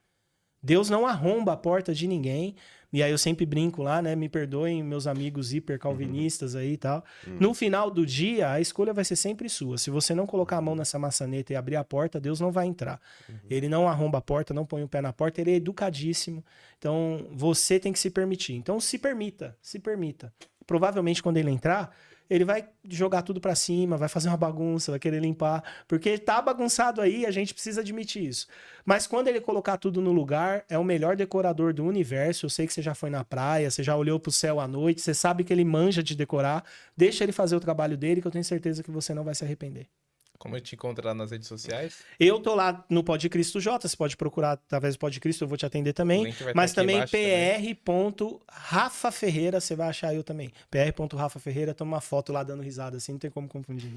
Deus não arromba a porta de ninguém. E aí eu sempre brinco lá, né? Me perdoem meus amigos hipercalvinistas aí e tal. No final do dia, a escolha vai ser sempre sua. Se você não colocar a mão nessa maçaneta e abrir a porta, Deus não vai entrar. Ele não arromba a porta, não põe o pé na porta, ele é educadíssimo. Então, você tem que se permitir. Então, se permita, se permita. Provavelmente, quando ele entrar, ele vai jogar tudo pra cima, vai fazer uma bagunça, vai querer limpar, porque tá bagunçado aí, a gente precisa admitir isso. Mas quando ele colocar tudo no lugar, é o melhor decorador do universo. Eu sei que você já foi na praia, você já olhou pro céu à noite, você sabe que ele manja de decorar. Deixa ele fazer o trabalho dele, que eu tenho certeza que você não vai se arrepender. Como eu te encontrar nas redes sociais? Eu tô lá no Pod Cristo J, você pode procurar através do Pod Cristo, eu vou te atender O também. link vai Mas estar aqui também embaixo pr.rafa Ferreira, você vai achar eu também. pr.rafa Ferreira, toma uma foto lá dando risada assim, não tem como confundir.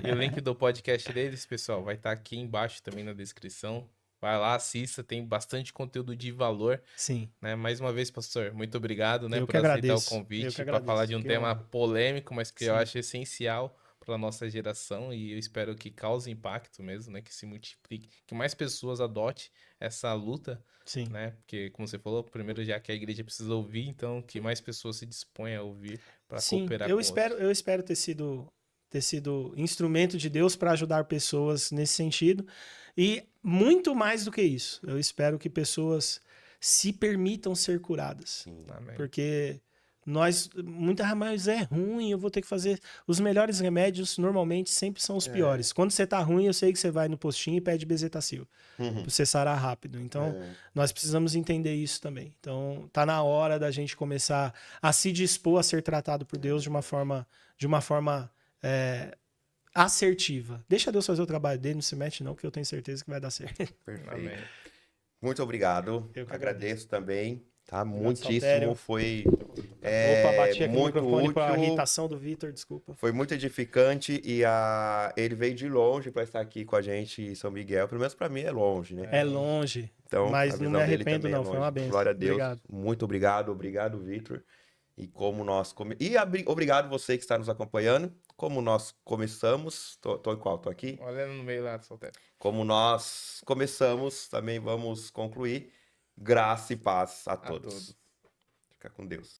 E o link do podcast deles, pessoal, vai estar aqui embaixo também na descrição. Vai lá, assista, tem bastante conteúdo de valor, Sim. né? Mais uma vez, pastor, muito obrigado, né, Eu por que aceitar agradeço. o Eu convite que para falar agradeço. de um Que tema honra. polêmico, mas que eu Sim. acho essencial para a nossa geração e eu espero que cause impacto mesmo, né? Que se multiplique, que mais pessoas adotem essa luta, Sim. né? Porque, como você falou, primeiro já que a igreja precisa ouvir, então que mais pessoas se disponham a ouvir para Sim, cooperar eu com espero, outros. eu espero ter sido instrumento de Deus para ajudar pessoas nesse sentido. E muito mais do que isso, eu espero que pessoas se permitam ser curadas. Amém. Porque mas é ruim, eu vou ter que fazer. Os melhores remédios normalmente sempre são os piores. Quando você tá ruim, eu sei que você vai no postinho e pede bezetacil. Pra você sarar rápido. Então, nós precisamos entender isso também. Então, tá na hora da gente começar a se dispor a ser tratado por Deus de uma forma assertiva. Deixa Deus fazer o trabalho dele, não se mete não, que eu tenho certeza que vai dar certo. Perfeito. Amém. Muito obrigado. Eu que Agradeço também. Tá? Saltério. Muitíssimo. Foi Opa, bati aqui no muito microfone com a útil. irritação do Vitor, desculpa. Foi muito edificante e ele veio de longe para estar aqui com a gente em São Miguel. Pelo menos para mim é longe, né? É longe, Então, mas a não visão me dele arrependo também é não, foi longe. uma benção. Glória a Deus. Obrigado. Muito obrigado, obrigado, Vitor. E como obrigado você que está nos acompanhando. Como nós começamos, tô em qual? Tô aqui? Olha no meio lá, Saltério. Como nós começamos, também vamos concluir. Graça e paz a todos. todos. Fica com Deus.